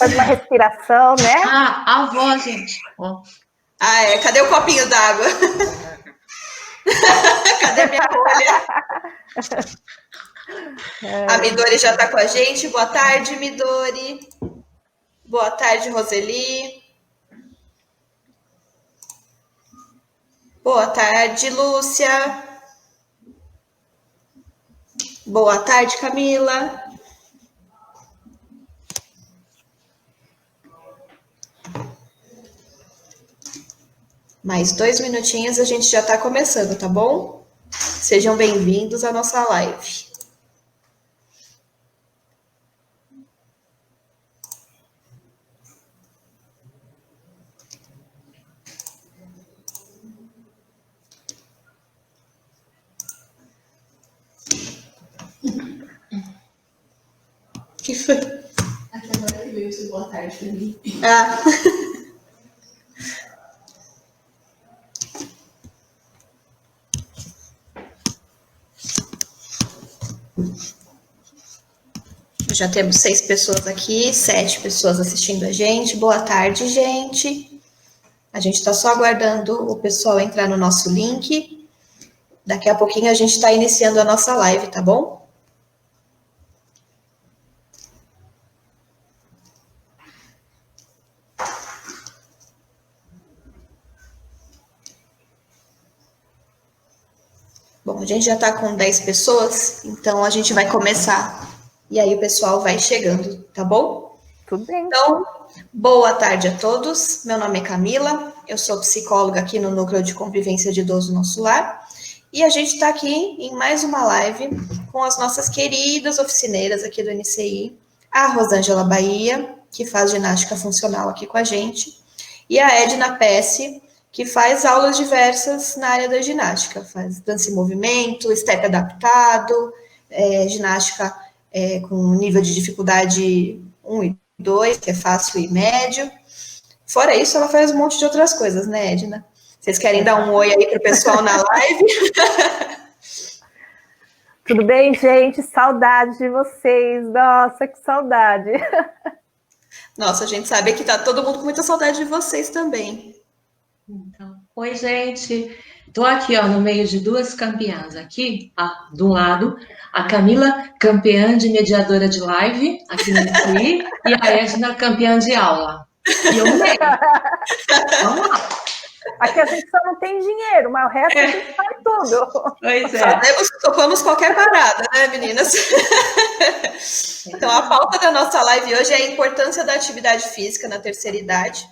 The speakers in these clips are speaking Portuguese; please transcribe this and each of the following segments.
Faz uma respiração, né? A avó, gente. Ó. Cadê o copinho d'água? Cadê minha rolha? A Midori já está com a gente. Boa tarde, Midori. Boa tarde, Roseli. Boa tarde, Lúcia. Boa tarde, Camila. Mais 2 minutinhos a gente já está começando, tá bom? Sejam bem-vindos à nossa live. Que foi? Aqui agora que veio esse boa tarde pra mim. Já temos 6 pessoas aqui, 7 pessoas assistindo a gente. Boa tarde, gente. A gente está só aguardando o pessoal entrar no nosso link. Daqui a pouquinho a gente está iniciando a nossa live, tá bom? Bom, a gente já está com 10 pessoas, então a gente vai começar. E aí o pessoal vai chegando, tá bom? Tudo bem. Então, boa tarde a todos. Meu nome é Camila, eu sou psicóloga aqui no Núcleo de Convivência de Idoso Nosso Lar. E a gente está aqui em mais uma live com as nossas queridas oficineiras aqui do NCI, a Rosângela Bahia, que faz ginástica funcional aqui com a gente, e a Edna Pesce, que faz aulas diversas na área da ginástica, faz dança e movimento, step adaptado, ginástica com nível de dificuldade 1 e 2, que é fácil e médio. Fora isso, ela faz um monte de outras coisas, né, Edna? Vocês querem dar um oi aí pro pessoal na live? Tudo bem, gente? Saudade de vocês. Nossa, que saudade. Nossa, a gente sabe que tá todo mundo com muita saudade de vocês também. Então, oi, gente. Tô aqui, ó, no meio de 2 campeãs aqui, do lado, a Camila, campeã de mediadora de live, aqui no NCI, e a Edna, campeã de aula. E eu no meio. Vamos lá. Aqui a gente só não tem dinheiro, mas o resto a gente faz tudo. Pois é. Topamos qualquer parada, né, meninas? Então, a pauta da nossa live hoje é a importância da atividade física na terceira idade.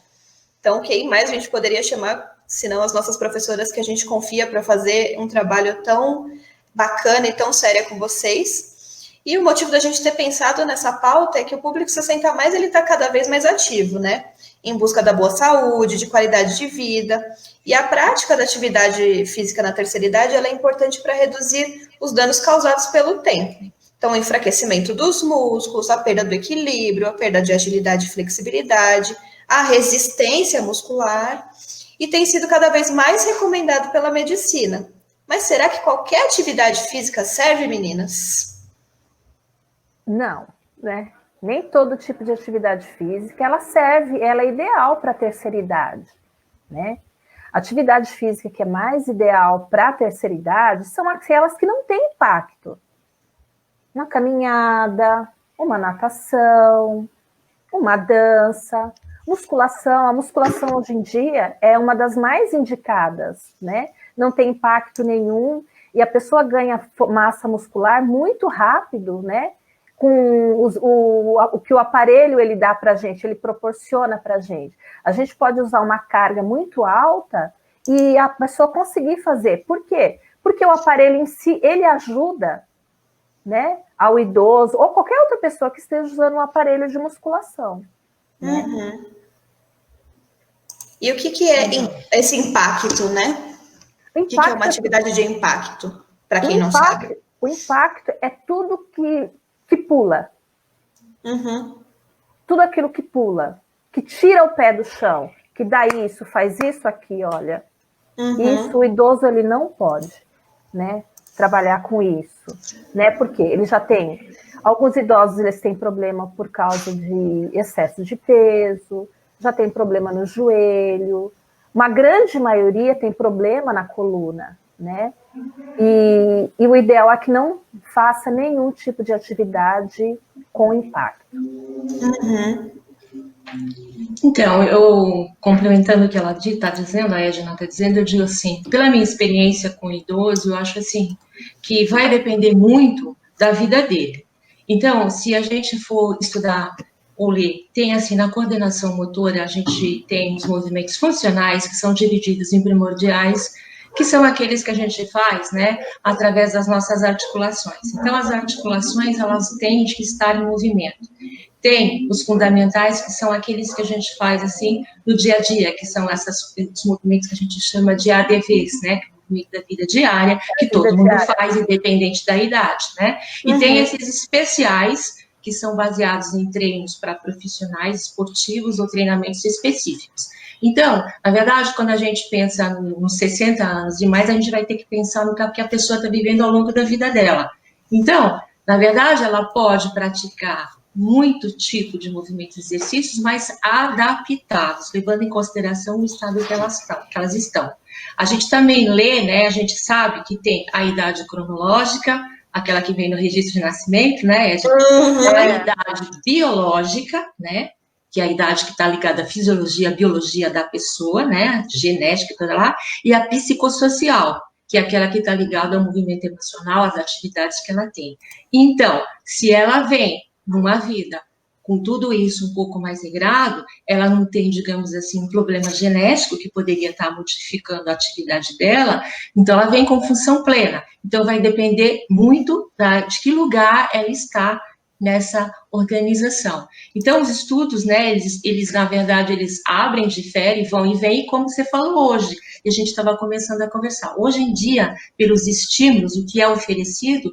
Então, quem mais a gente poderia chamar, senão as nossas professoras que a gente confia para fazer um trabalho tão bacana e tão sério com vocês. E o motivo da gente ter pensado nessa pauta é que o público 60+, ele está cada vez mais ativo, né? Em busca da boa saúde, de qualidade de vida. E a prática da atividade física na terceira idade, ela é importante para reduzir os danos causados pelo tempo. Então, o enfraquecimento dos músculos, a perda do equilíbrio, a perda de agilidade e flexibilidade, a resistência muscular, e tem sido cada vez mais recomendado pela medicina. Mas será que qualquer atividade física serve, meninas? Não, né? Nem todo tipo de atividade física, ela serve, ela é ideal para a terceira idade, né? Atividade física que é mais ideal para a terceira idade são aquelas que não têm impacto. Uma caminhada, uma natação, uma dança, musculação. A musculação hoje em dia é uma das mais indicadas, né? Não tem impacto nenhum e a pessoa ganha massa muscular muito rápido, né? Com o que o aparelho ele dá para a gente, ele proporciona para a gente. A gente pode usar uma carga muito alta e a pessoa conseguir fazer. Por quê? Porque o aparelho em si, ele ajuda, né, ao idoso ou qualquer outra pessoa que esteja usando um aparelho de musculação. Né? Uhum. E o que é esse impacto, né? O que é uma atividade de impacto, para quem não sabe? O impacto é tudo que pula. Uhum. Tudo aquilo que pula, que tira o pé do chão, que dá isso, faz isso aqui, olha. Uhum. Isso o idoso ele não pode, né, trabalhar com isso, né? Porque ele já tem Alguns idosos, eles têm problema por causa de excesso de peso, já tem problema no joelho, uma grande maioria tem problema na coluna, né? E o ideal é que não faça nenhum tipo de atividade com impacto. Então, eu, complementando o que ela está dizendo, a Edna está dizendo, eu digo assim, pela minha experiência com o idoso, eu acho assim, que vai depender muito da vida dele. Então, se a gente for estudar ou ler, tem assim, na coordenação motora, a gente tem os movimentos funcionais, que são divididos em primordiais, que são aqueles que a gente faz, né, através das nossas articulações. Então, as articulações, elas têm que estar em movimento. Tem os fundamentais, que são aqueles que a gente faz, assim, no dia a dia, que são os movimentos que a gente chama de ADVs, né, movimento da vida diária, que todo mundo faz, independente da idade, né? E tem esses especiais, que são baseados em treinos para profissionais esportivos ou treinamentos específicos. Então, na verdade, quando a gente pensa nos 60 anos e mais, a gente vai ter que pensar no que a pessoa está vivendo ao longo da vida dela. Então, na verdade, ela pode praticar muito tipo de movimentos e exercícios, mas adaptados, levando em consideração o estado que elas estão. A gente também lê, né, a gente sabe que tem a idade cronológica, aquela que vem no registro de nascimento, né, a idade biológica, né, que é a idade que está ligada à fisiologia, à biologia da pessoa, né, genética, toda lá, e a psicossocial, que é aquela que está ligada ao movimento emocional, às atividades que ela tem. Então, se ela vem numa vida com tudo isso um pouco mais regrado, ela não tem, digamos assim, um problema genético que poderia estar modificando a atividade dela, então ela vem com função plena. Então vai depender muito de que lugar ela está nessa organização. Então os estudos, né, eles na verdade, eles abrem, diferem, vão e vêm, como você falou hoje, e a gente estava começando a conversar. Hoje em dia, pelos estímulos, o que é oferecido,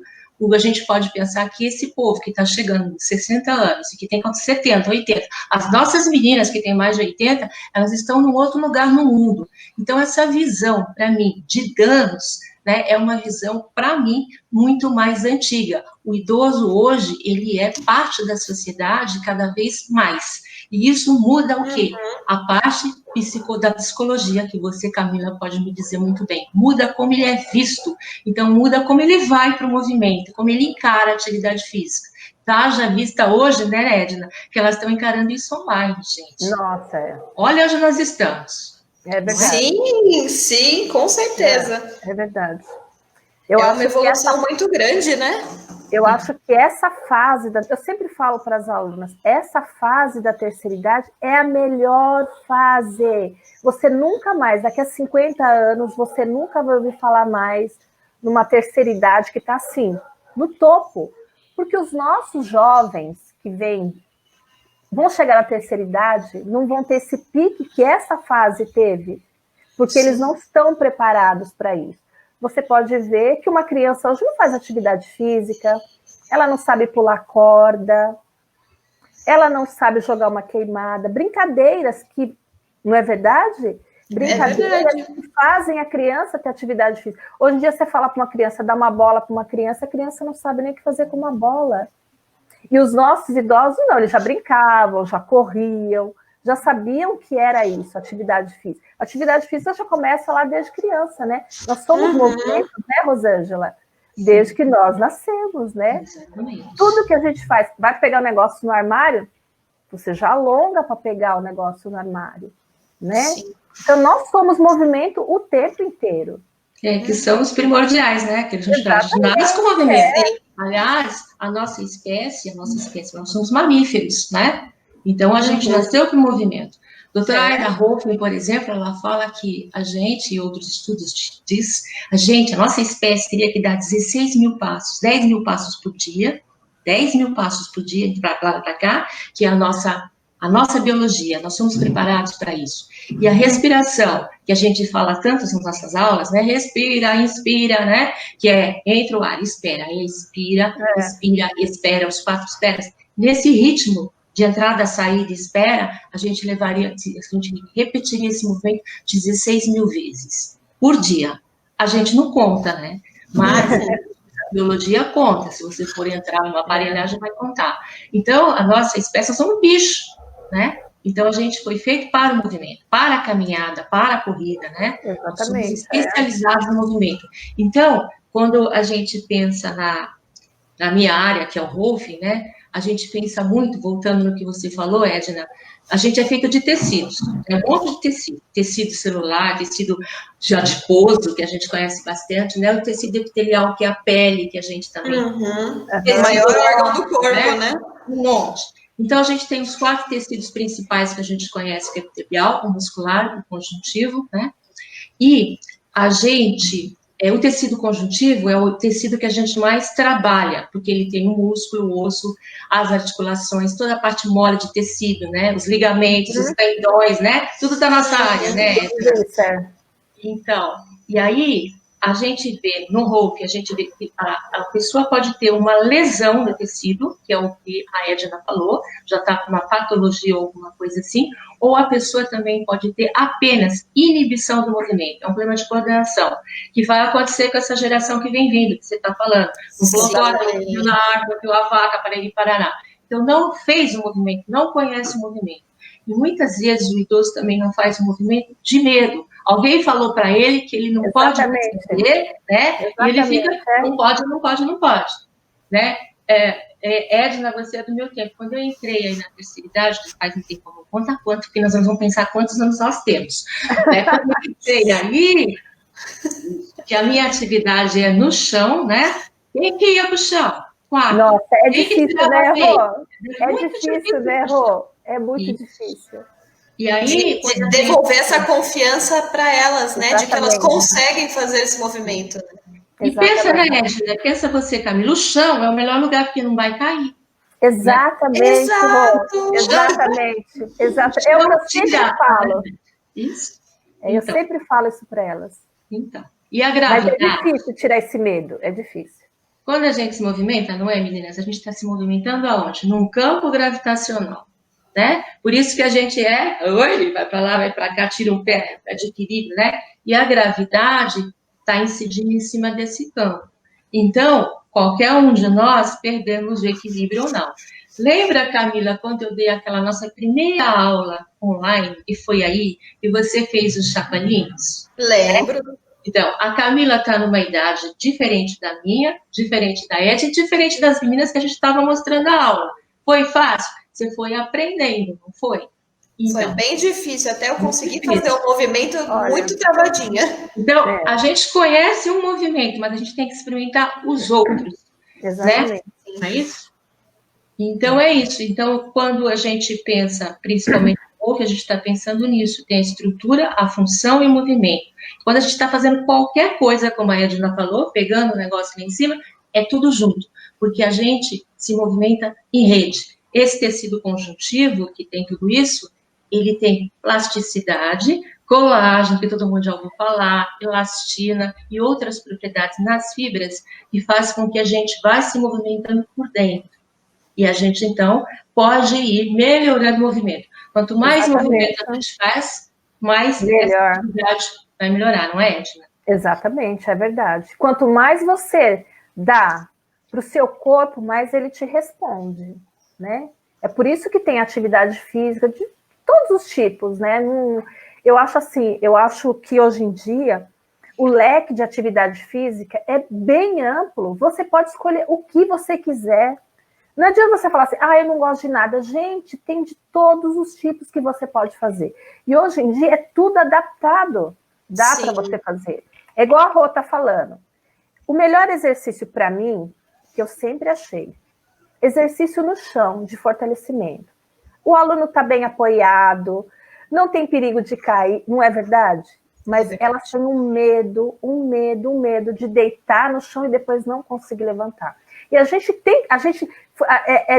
a gente pode pensar que esse povo que está chegando de 60 anos, e que tem 70, 80, as nossas meninas que têm mais de 80, elas estão num outro lugar no mundo. Então, essa visão, para mim, de danos, né, é uma visão, para mim, muito mais antiga. O idoso hoje, ele é parte da sociedade cada vez mais. E isso muda o quê? A parte da psicologia, que você, Camila, pode me dizer muito bem. Muda como ele é visto. Então, muda como ele vai para o movimento, como ele encara a atividade física. Tá? Já vista hoje, né, Edna, que elas estão encarando isso online, gente. Nossa, é. Olha onde nós estamos. É verdade. Sim, com certeza. É verdade. É uma evolução muito grande, né? Eu acho que essa fase, eu sempre falo para as alunas, essa fase da terceira idade é a melhor fase. Você nunca mais, daqui a 50 anos, você nunca vai ouvir falar mais numa terceira idade que está assim, no topo. Porque os nossos jovens que vão chegar na terceira idade, não vão ter esse pique que essa fase teve, porque eles não estão preparados para isso. Você pode ver que uma criança hoje não faz atividade física, ela não sabe pular corda, ela não sabe jogar uma queimada, brincadeiras que, não é verdade? Brincadeiras que fazem a criança ter atividade física. Hoje em dia você fala para uma criança, dá uma bola para uma criança, a criança não sabe nem o que fazer com uma bola. E os nossos idosos não, eles já brincavam, já corriam, já sabiam o que era isso, atividade física. A atividade física já começa lá desde criança, né? Nós somos movimento, né, Rosângela? Desde que nós nascemos, né? Exatamente. Tudo que a gente faz, vai pegar o negócio no armário, você já alonga para pegar o negócio no armário, né? Sim. Então, nós somos movimento o tempo inteiro. Que são os primordiais, né? Que a gente nasce com movimento. Aliás, a nossa espécie, nós somos mamíferos, né? Então, a gente nasceu com movimento. Doutora Aida Hoffman, por exemplo, ela fala que a gente, e outros estudos diz, a nossa espécie teria que dar 16 mil passos, 10 mil passos por dia, 10 mil passos por dia para cá, que é a nossa biologia, nós somos preparados para isso. E a respiração, que a gente fala tanto nas nossas aulas, né? Respira, inspira, né? Que é entra o ar, espera, expira, expira, espera, os 4 esperas. Nesse ritmo de entrada, saída e espera, a gente repetiria esse movimento 16 mil vezes por dia. A gente não conta, né? Mas biologia conta, se você for entrar numa aparelhagem, vai contar. Então, a nossa espécie, nós somos bicho, né? Então, a gente foi feito para o movimento, para a caminhada, para a corrida, né? Nós somos especializados no movimento. Então, quando a gente pensa na minha área, que é o Rolfing, né? A gente pensa muito, voltando no que você falou, Edna, a gente é feito de tecidos, é um monte de tecido, tecido celular, tecido de adiposo, que a gente conhece bastante, né? O tecido epitelial, que é a pele, que a gente também... O maior órgão do corpo, né? Um monte. Então, a gente tem os 4 tecidos principais que a gente conhece, que é o epitelial, o muscular, o conjuntivo, né? E a gente... o tecido conjuntivo é o tecido que a gente mais trabalha, porque ele tem o músculo, o osso, as articulações, toda a parte mole de tecido, né? Os ligamentos, os tendões, né? Tudo da nossa área, né? Então, e aí a gente vê no Rolfing, a gente vê que a pessoa pode ter uma lesão no tecido, que é o que a Edna falou, já está com uma patologia ou alguma coisa assim, ou a pessoa também pode ter apenas inibição do movimento, é um problema de coordenação, que vai acontecer com essa geração que vem vindo, que você está falando, no Plodora, no na árvore, no vaca, Parari, Paraná. Então, não fez o movimento, não conhece o movimento. E muitas vezes o idoso também não faz o movimento de medo. Alguém falou para ele que ele não pode fazer, né? E ele fica, não pode, né? Edna, você é do meu tempo. Quando eu entrei aí na terceira idade, faz um tempo, vou contar quanto, porque nós vamos pensar quantos anos nós temos. Né? Quando eu entrei aí, que a minha atividade é no chão, né? Quem que ia para o chão? 4. Nossa, é difícil, né, Rô? É difícil, né, Rô? É muito difícil. E aí, de devolver essa confiança para elas, né? De que elas conseguem fazer esse movimento. E pensa, né, Edna? Pensa você, Camila, o chão é o melhor lugar porque não vai cair. Exatamente, Rô. Exatamente. É o que eu sempre falo. Isso. Eu sempre falo isso para elas. Então. E a gravidade? Mas é difícil tirar esse medo, é difícil. Quando a gente se movimenta, não é, meninas? A gente está se movimentando aonde? Num campo gravitacional. Né? Por isso que a gente vai para lá, vai para cá, tira um pé de equilíbrio, né? E a gravidade está incidindo em cima desse campo. Então, qualquer um de nós perdemos o equilíbrio ou não. Lembra, Camila, quando eu dei aquela nossa primeira aula online, e foi aí, e você fez os chapalinhos? Lembro. Então, a Camila está numa idade diferente da minha, diferente da Edna, e diferente das meninas que a gente estava mostrando a aula. Foi fácil? Você foi aprendendo, não foi? Então, foi bem difícil, até eu conseguir fazer um movimento muito travadinha. Então, a gente conhece um movimento, mas a gente tem que experimentar os outros. Exatamente. Né? Não é isso? Então, é isso. Então, quando a gente pensa, principalmente no que a gente está pensando nisso, tem a estrutura, a função e o movimento. Quando a gente está fazendo qualquer coisa, como a Edna falou, pegando o negócio lá em cima, é tudo junto, porque a gente se movimenta em rede. Esse tecido conjuntivo, que tem tudo isso, ele tem plasticidade, colágeno, que todo mundo já ouviu falar, elastina e outras propriedades nas fibras que faz com que a gente vá se movimentando por dentro. E a gente, então, pode ir melhorando o movimento. Quanto mais movimento a gente faz, mais essa atividade vai melhorar, não é, Edna? Exatamente, é verdade. Quanto mais você dá para o seu corpo, mais ele te responde. Né? É por isso que tem atividade física de todos os tipos, né? Eu acho que hoje em dia o leque de atividade física é bem amplo. Você pode escolher o que você quiser. Não adianta você falar assim, eu não gosto de nada. Gente, tem de todos os tipos que você pode fazer. E hoje em dia é tudo adaptado. Dá para você fazer. É igual a Rô está falando. O melhor exercício para mim, que eu sempre achei, exercício no chão, de fortalecimento. O aluno está bem apoiado, não tem perigo de cair, não é verdade? Mas elas têm um medo de deitar no chão e depois não conseguir levantar. E é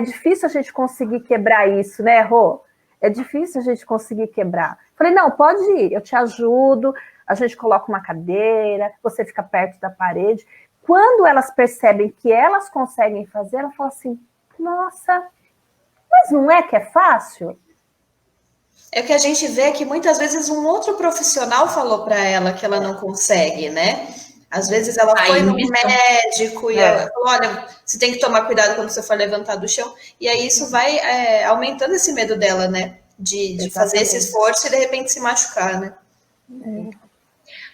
difícil a gente conseguir quebrar isso, né, Rô? É difícil a gente conseguir quebrar. Falei, não, pode ir, eu te ajudo, a gente coloca uma cadeira, você fica perto da parede. Quando elas percebem que elas conseguem fazer, elas falam assim, nossa, mas não é que é fácil? É que a gente vê que muitas vezes um outro profissional falou para ela que ela não consegue, né? Às vezes ela foi no médico e ela falou, olha, você tem que tomar cuidado quando você for levantar do chão. E aí isso vai aumentando esse medo dela, né? De fazer esse esforço e de repente se machucar, né?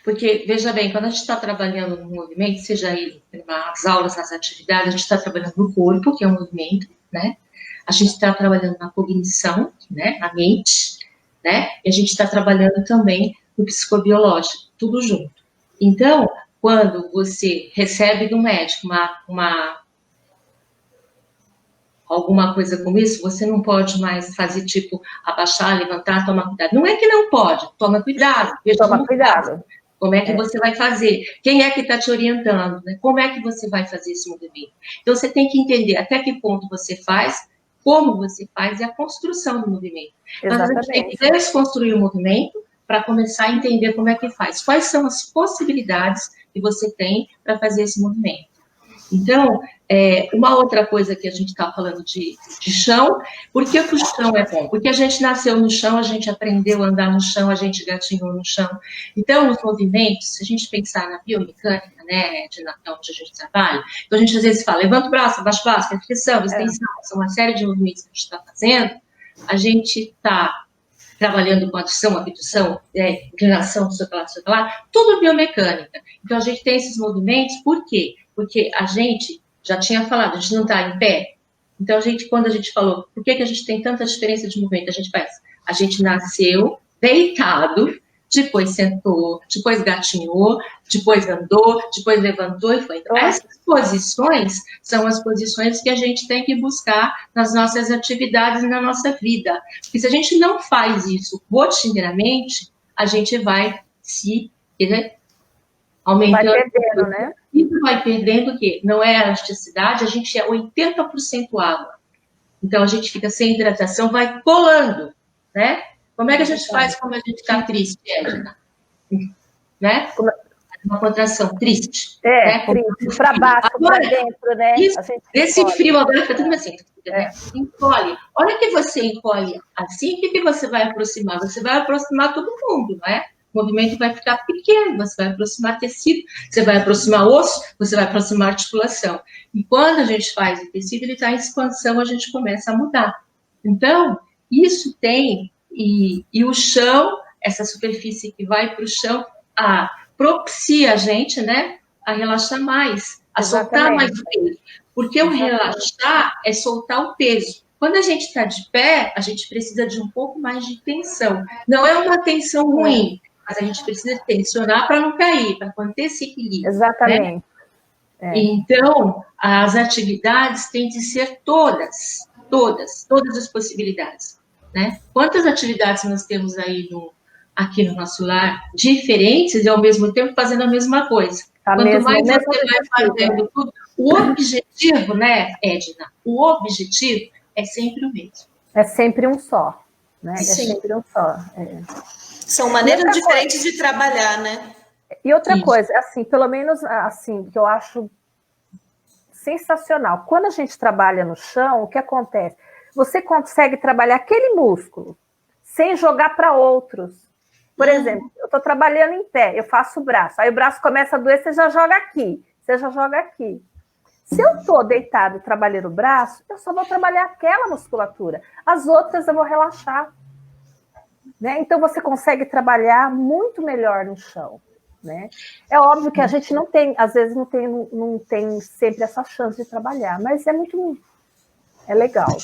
Porque, veja bem, quando a gente está trabalhando no movimento, seja aí nas aulas, nas atividades, a gente está trabalhando no corpo, que é um movimento, né? A gente está trabalhando na cognição, né? Na mente, né? E a gente está trabalhando também no psicobiológico, tudo junto. Então, quando você recebe do médico alguma coisa como isso, você não pode mais fazer, tipo, abaixar, levantar, tomar cuidado. Não é que não pode, toma cuidado. Toma cuidado. Como é que você vai fazer? Quem é que está te orientando? Né? Como é que você vai fazer esse movimento? Então, você tem que entender até que ponto você faz, como você faz e a construção do movimento. Então, a gente tem que desconstruir o movimento para começar a entender como é que faz. Quais são as possibilidades que você tem para fazer esse movimento. Então, uma outra coisa que a gente está falando de chão, por que o chão é bom? Porque a gente nasceu no chão, a gente aprendeu a andar no chão, a gente gatinhou no chão. Então, os movimentos, se a gente pensar na biomecânica, né, onde a gente trabalha, então a gente às vezes fala, levanta o braço, abaixa o braço, flexão, extensão, são uma série de movimentos que a gente está fazendo, a gente está trabalhando com adição, abdução, inclinação, sei lá, tudo biomecânica. Então, a gente tem esses movimentos, por quê? Porque a gente, já tinha falado, a gente não está em pé. Então, quando a gente falou, por que a gente tem tanta diferença de movimento? A gente nasceu deitado, depois sentou, depois gatinhou, depois andou, depois levantou e foi. Então, essas posições são as posições que a gente tem que buscar nas nossas atividades e na nossa vida. Porque se a gente não faz isso rotineiramente, a gente vai se aumentando. Vai perdendo, né? Isso vai perdendo o quê? Não é a elasticidade, a gente é 80% água. Então, a gente fica sem hidratação, vai colando, né? Como é que a gente faz quando a gente está triste, Edna? Né? Uma contração, triste. Né? Triste, para baixo, para dentro, né? Isso, esse frio agora fica tudo assim. Né? Encolhe. Hora que você encolhe assim, o que você vai aproximar? Você vai aproximar todo mundo, não é? O movimento vai ficar pequeno, você vai aproximar tecido, você vai aproximar osso, você vai aproximar articulação. E quando a gente faz o tecido, ele está em expansão, a gente começa a mudar. Então, isso tem, e o chão, essa superfície que vai para o chão, propicia a gente, né, a relaxar mais, a soltar mais o peso. Porque o relaxar é soltar o peso. Quando a gente está de pé, a gente precisa de um pouco mais de tensão. Não é uma tensão ruim, mas a gente precisa tensionar para não cair, para manter esse equilíbrio. Exatamente. Né? Então, as atividades têm de ser todas as possibilidades. Né? Quantas atividades nós temos aí aqui no nosso lar, diferentes e ao mesmo tempo fazendo a mesma coisa? Quanto mais você vai fazendo tudo, o objetivo, né, Edna? O objetivo é sempre o mesmo. É sempre um só, né? Sim. É sempre um só. São maneiras diferentes de trabalhar, né? E outra coisa, assim, pelo menos assim, que eu acho sensacional. Quando a gente trabalha no chão, o que acontece? Você consegue trabalhar aquele músculo sem jogar para outros. Por exemplo, eu estou trabalhando em pé, eu faço o braço, aí o braço começa a doer, você já joga aqui, você já joga aqui. Se eu estou deitado trabalhando o braço, eu só vou trabalhar aquela musculatura. As outras eu vou relaxar. Né? Então, você consegue trabalhar muito melhor no chão. Né? É óbvio que a gente não tem, às vezes não tem sempre essa chance de trabalhar, mas é legal.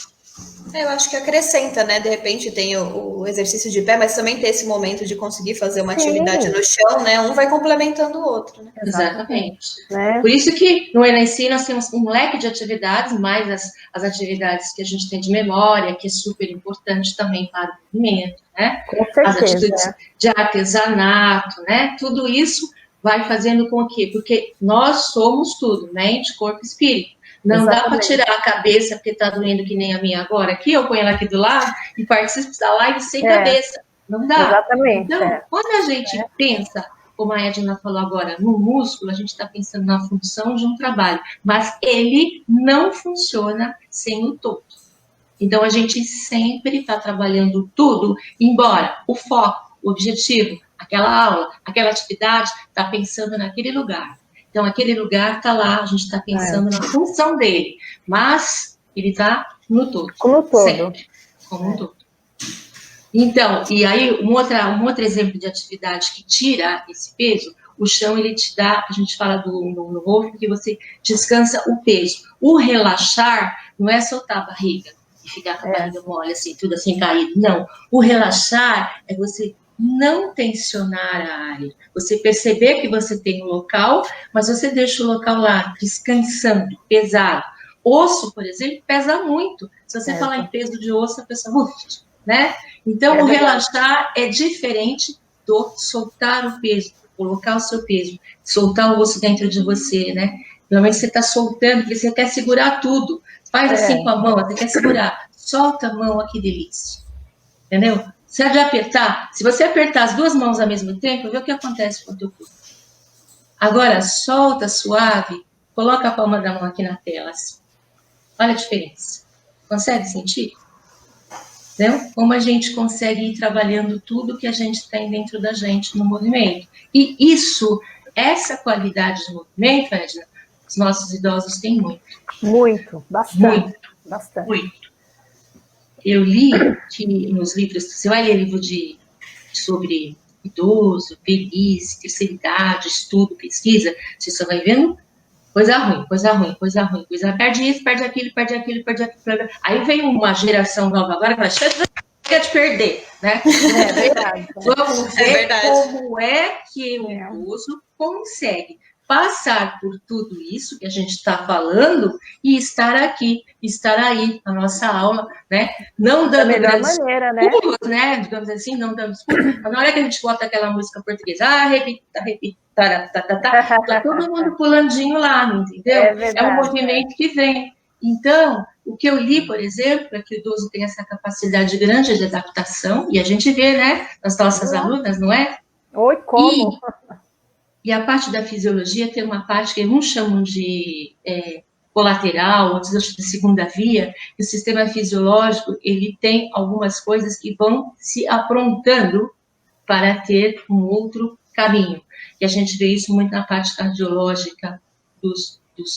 Eu acho que acrescenta, né? De repente tem o exercício de pé, mas também tem esse momento de conseguir fazer uma atividade no chão, né? Um vai complementando o outro, né? Exatamente. Né? Por isso que no ENEC nós temos um leque de atividades, mais as atividades que a gente tem de memória, que é super importante também para o movimento, né? Com certeza, as atitudes de artesanato, né? Tudo isso vai fazendo com que, porque nós somos tudo, mente, corpo e espírito. Não dá para tirar a cabeça porque está doendo que nem a minha agora aqui, eu ponho ela aqui do lado e participo da live sem cabeça. Não dá. Exatamente. Então, quando a gente pensa, como a Edna falou agora, no músculo, a gente está pensando na função de um trabalho, mas ele não funciona sem o todo. Então, a gente sempre está trabalhando tudo, embora o foco, o objetivo, aquela aula, aquela atividade, está pensando naquele lugar. Então, aquele lugar está lá, a gente está pensando na função dele, mas ele está no todo. No todo. Sempre, como um todo. Então, e aí, um outro exemplo de atividade que tira esse peso, o chão, ele te dá, a gente fala no Wolff, que você descansa o peso. O relaxar não é soltar a barriga e ficar com a barriga mole, assim, tudo assim caído. Não. O relaxar é você não tensionar a área. Você perceber que você tem um local, mas você deixa o local lá, descansando, pesado. Osso, por exemplo, pesa muito. Se você falar em peso de osso, a pessoa né? Então, o relaxar é diferente do soltar o peso, colocar o seu peso, soltar o osso dentro de você, né? Normalmente você está soltando, porque você quer segurar tudo. Faz assim com a mão, você quer segurar. Solta a mão, que delícia. Entendeu? Se de apertar, se você apertar as duas mãos ao mesmo tempo, vê o que acontece com o teu corpo. Agora, solta, suave, coloca a palma da mão aqui na tela, assim. Olha a diferença. Consegue sentir? Entendeu? Como a gente consegue ir trabalhando tudo que a gente tem dentro da gente no movimento. E isso, essa qualidade de movimento, Edna, os nossos idosos têm muito. Muito, bastante. Bastante. Muito. Eu li que nos livros, você vai ler livro sobre idoso, velhice, terceira idade, estudo, pesquisa, você só vai vendo coisa ruim, perde isso, perde aquilo. Aí vem uma geração nova agora que vai chega de perder, né? É verdade. Vamos ver como é que o idoso consegue passar por tudo isso que a gente está falando e estar aqui, estar aí na nossa aula, né? Não dando grandes pulos, né? Digamos assim, não dando pulos. Mas na hora que a gente bota aquela música portuguesa, repita, tá todo mundo pulandinho lá, não entendeu? É um movimento que vem. Então, o que eu li, por exemplo, é que o idoso tem essa capacidade grande de adaptação, e a gente vê, né, nas nossas alunas, não é? Oi, como? E a parte da fisiologia tem uma parte que uns chamam de colateral, outros acham de segunda via, que o sistema fisiológico, ele tem algumas coisas que vão se aprontando para ter um outro caminho. E a gente vê isso muito na parte cardiológica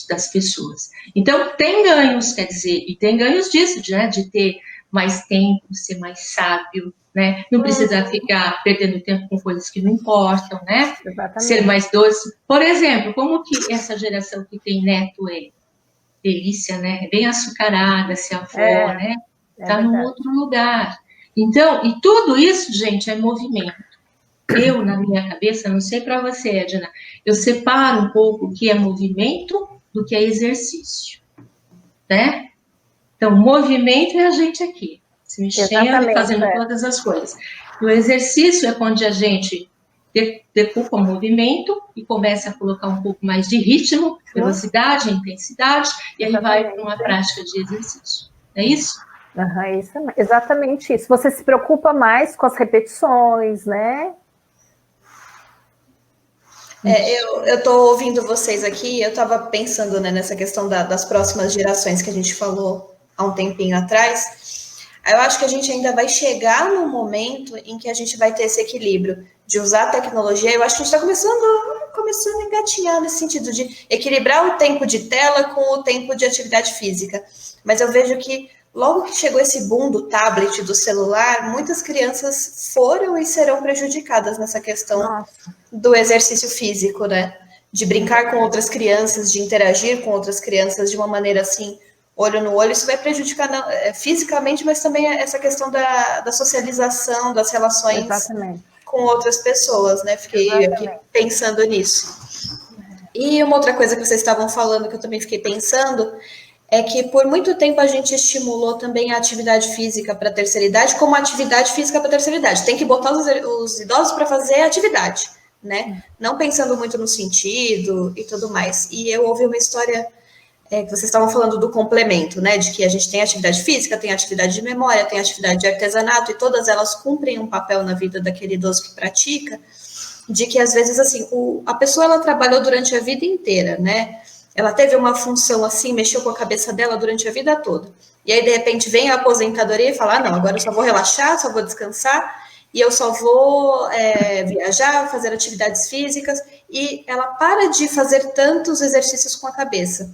das pessoas. Então, tem ganhos, quer dizer, e tem ganhos disso, né, de ter mais tempo, ser mais sábio, né, não precisar ficar perdendo tempo com coisas que não importam, né, ser mais doce. Por exemplo, como que essa geração que tem neto é delícia, né, bem açucarada, se avó, né, tá num outro lugar. Então, e tudo isso, gente, é movimento. Eu, na minha cabeça, não sei para você, Edna, eu separo um pouco o que é movimento do que é exercício, né? Então, movimento é a gente aqui, se mexendo e fazendo todas as coisas. E o exercício é quando a gente decupa o movimento e começa a colocar um pouco mais de ritmo, velocidade, intensidade, e aí vai para uma prática de exercício. É isso? Isso, exatamente isso. Você se preocupa mais com as repetições, né? Eu estou ouvindo vocês aqui, eu estava pensando, né, nessa questão das próximas gerações que a gente falou há um tempinho atrás. Eu acho que a gente ainda vai chegar no momento em que a gente vai ter esse equilíbrio de usar a tecnologia. Eu acho que a gente está começando a engatinhar nesse sentido de equilibrar o tempo de tela com o tempo de atividade física. Mas eu vejo que logo que chegou esse boom do tablet, do celular, muitas crianças foram e serão prejudicadas nessa questão do exercício físico, né? De brincar com outras crianças, de interagir com outras crianças de uma maneira assim, olho no olho. Isso vai prejudicar fisicamente, mas também essa questão da socialização, das relações com outras pessoas, né? Fiquei aqui pensando nisso. E uma outra coisa que vocês estavam falando, que eu também fiquei pensando, é que por muito tempo a gente estimulou também a atividade física para a terceira idade como atividade física para a terceira idade. Tem que botar os idosos para fazer atividade, né? Não pensando muito no sentido e tudo mais. E eu ouvi uma história que vocês estavam falando do complemento, né? De que a gente tem atividade física, tem atividade de memória, tem atividade de artesanato, e todas elas cumprem um papel na vida daquele idoso que pratica, de que às vezes, assim, a pessoa ela trabalhou durante a vida inteira, né? Ela teve uma função assim, mexeu com a cabeça dela durante a vida toda. E aí, de repente, vem a aposentadoria e fala, não, agora eu só vou relaxar, só vou descansar, e eu só vou viajar, fazer atividades físicas, e ela para de fazer tantos exercícios com a cabeça.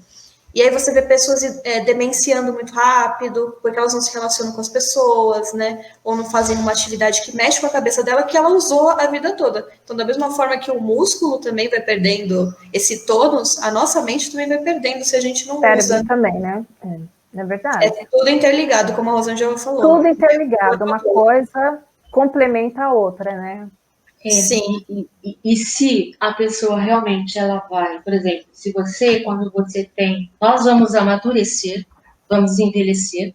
E aí você vê pessoas demenciando muito rápido, porque elas não se relacionam com as pessoas, né? Ou não fazem uma atividade que mexe com a cabeça dela, que ela usou a vida toda. Então, da mesma forma que o músculo também vai perdendo esse tônus, a nossa mente também vai perdendo se a gente não usa. Também, né? É verdade. É tudo interligado, como a Rosângela falou. Tudo interligado, uma coisa complementa a outra, né? Sim. E se a pessoa realmente ela vai, por exemplo, se você, quando você tem, nós vamos amadurecer, vamos envelhecer,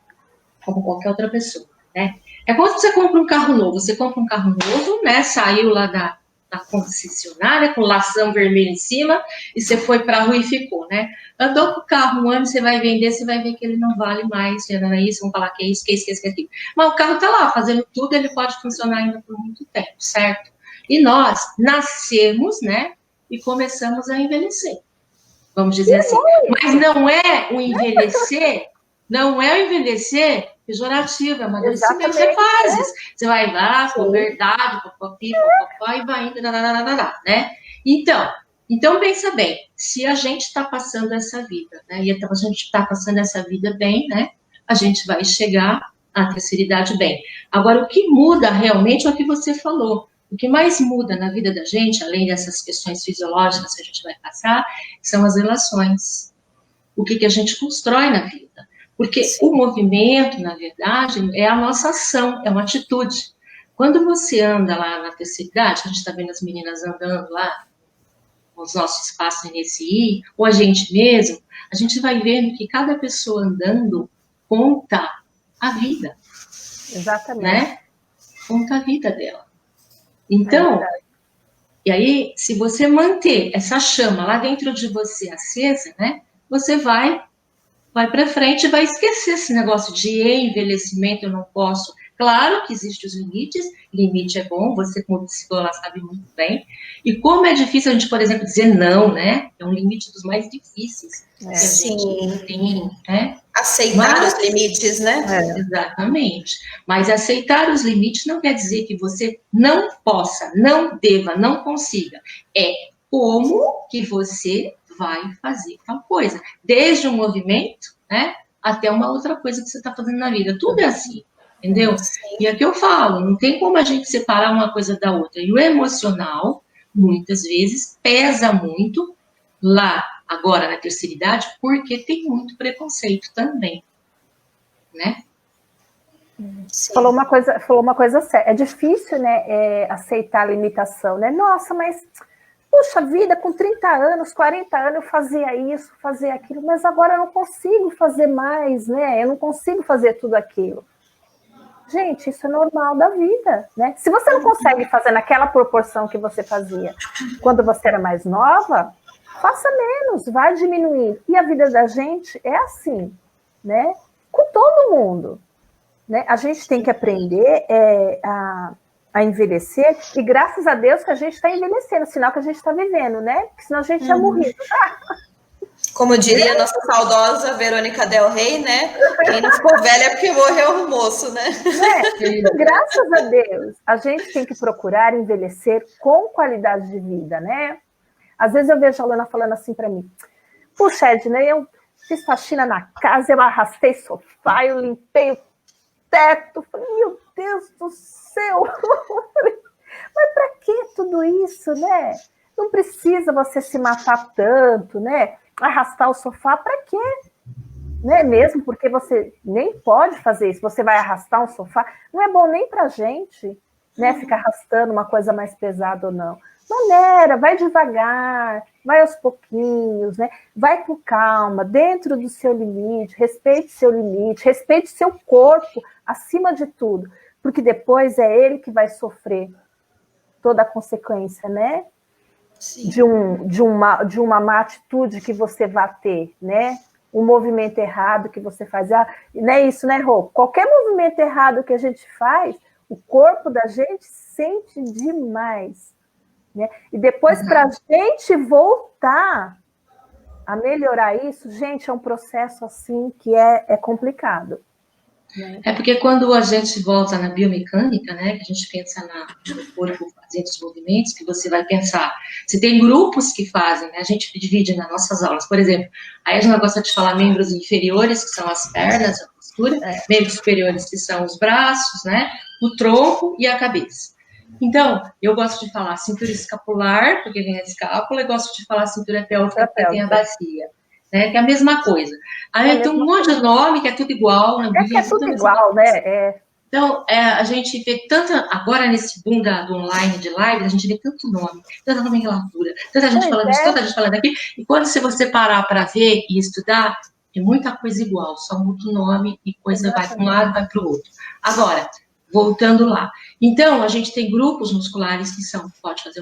como qualquer outra pessoa, né? É como se você compra um carro novo, você compra um carro novo, né? Saiu lá da concessionária com lação vermelha em cima e você foi para a rua e ficou, né? Andou com o carro um ano, você vai vender, você vai ver que ele não vale mais, não é isso, vão falar que é isso, que é isso, que é isso, que é aquilo. Mas o carro está lá, fazendo tudo, ele pode funcionar ainda por muito tempo, certo? E nós nascemos, né, e começamos a envelhecer. Vamos dizer assim. Mas não é o envelhecer, pejorativo, é amadurecimento de fases. Você vai lá, puberdade, papapi, papapá, e vai indo, né? Então, pensa bem, se a gente está passando essa vida, né, e a gente está passando essa vida bem, né, a gente vai chegar à terceira idade bem. Agora, o que muda realmente é o que você falou. O que mais muda na vida da gente, além dessas questões fisiológicas que a gente vai passar, são as relações. O que a gente constrói na vida. Porque o movimento, na verdade, é a nossa ação, é uma atitude. Quando você anda lá na terceira idade, a gente está vendo as meninas andando lá, nos nossos espaços NSI, ou a gente mesmo, a gente vai vendo que cada pessoa andando conta a vida. Exatamente. Né? Conta a vida dela. Então, e aí, se você manter essa chama lá dentro de você acesa, né, você vai para frente e vai esquecer esse negócio de envelhecimento, eu não posso. Claro que existem os limites, limite é bom, você como psicóloga sabe muito bem. E como é difícil a gente, por exemplo, dizer não, né? É um limite dos mais difíceis que a gente tem, né? Aceitar os limites, né? Exatamente. Mas aceitar os limites não quer dizer que você não possa, não deva, não consiga. É como que você vai fazer tal coisa. Desde um movimento, né, até uma outra coisa que você está fazendo na vida. Tudo é assim, entendeu? Sim. E é que eu falo, não tem como a gente separar uma coisa da outra. E o emocional, muitas vezes, pesa muito lá, agora na terceira idade, porque tem muito preconceito também. Né? Falou uma coisa séria. É difícil, né, aceitar a limitação, né? Nossa, mas puxa vida, com 30 anos, 40 anos eu fazia isso, fazia aquilo, mas agora eu não consigo fazer mais, né? Eu não consigo fazer tudo aquilo. Gente, isso é normal da vida, né? Se você não consegue fazer naquela proporção que você fazia quando você era mais nova, faça menos, vai diminuindo. E a vida da gente é assim, né? Com todo mundo, né? A gente tem que aprender a envelhecer, e graças a Deus que a gente está envelhecendo, sinal que a gente está vivendo, né? Porque senão a gente tinha morrido. Como diria a nossa saudosa Verônica Del Rey, né? Quem não ficou velha é porque morreu o moço, né? Graças a Deus, a gente tem que procurar envelhecer com qualidade de vida, né? Às vezes eu vejo a Alana falando assim para mim, puxa, Edna, eu fiz faxina na casa, eu arrastei sofá, eu limpei o teto. Falei, meu Deus do céu! Mas para que tudo isso, né? Não precisa você se matar tanto, né? Arrastar o sofá, para quê? Né? Mesmo porque você nem pode fazer isso. Você vai arrastar um sofá, não é bom nem para gente, né? Ficar arrastando uma coisa mais pesada ou não. Maneira, vai devagar, vai aos pouquinhos, né? Vai com calma, dentro do seu limite, respeite seu limite, respeite seu corpo, acima de tudo, porque depois é ele que vai sofrer toda a consequência, né? De uma má atitude que você vai ter, né? Um movimento errado que você faz. Não é isso, né, Rô? Qualquer movimento errado que a gente faz, o corpo da gente sente demais. Né? E depois, para a gente voltar a melhorar isso, gente, é um processo assim que é complicado. né? É porque quando a gente volta na biomecânica, né, que a gente pensa no corpo fazendo os movimentos, que você vai pensar, se tem grupos que fazem, né, a gente divide nas nossas aulas, por exemplo, aí a gente gosta de falar membros inferiores, que são as pernas, a postura, membros superiores, que são os braços, né, o tronco e a cabeça. Então, eu gosto de falar cintura escapular, porque vem a escápula, e gosto de falar cintura pélvica, porque tem a bacia, né, que é a mesma coisa. Aí tem um monte de nome que é tudo igual, na que é tudo igual, né? Então, a gente vê tanta, agora nesse boom do online de live, a gente vê tanto nome, tanta nomenclatura, tanta gente falando isso, tanta gente falando aqui, e quando você parar para ver e estudar, é muita coisa igual, só muda o nome e coisa vai para um lado, vai para o outro. Agora, voltando lá. Então, a gente tem grupos musculares que pode fazer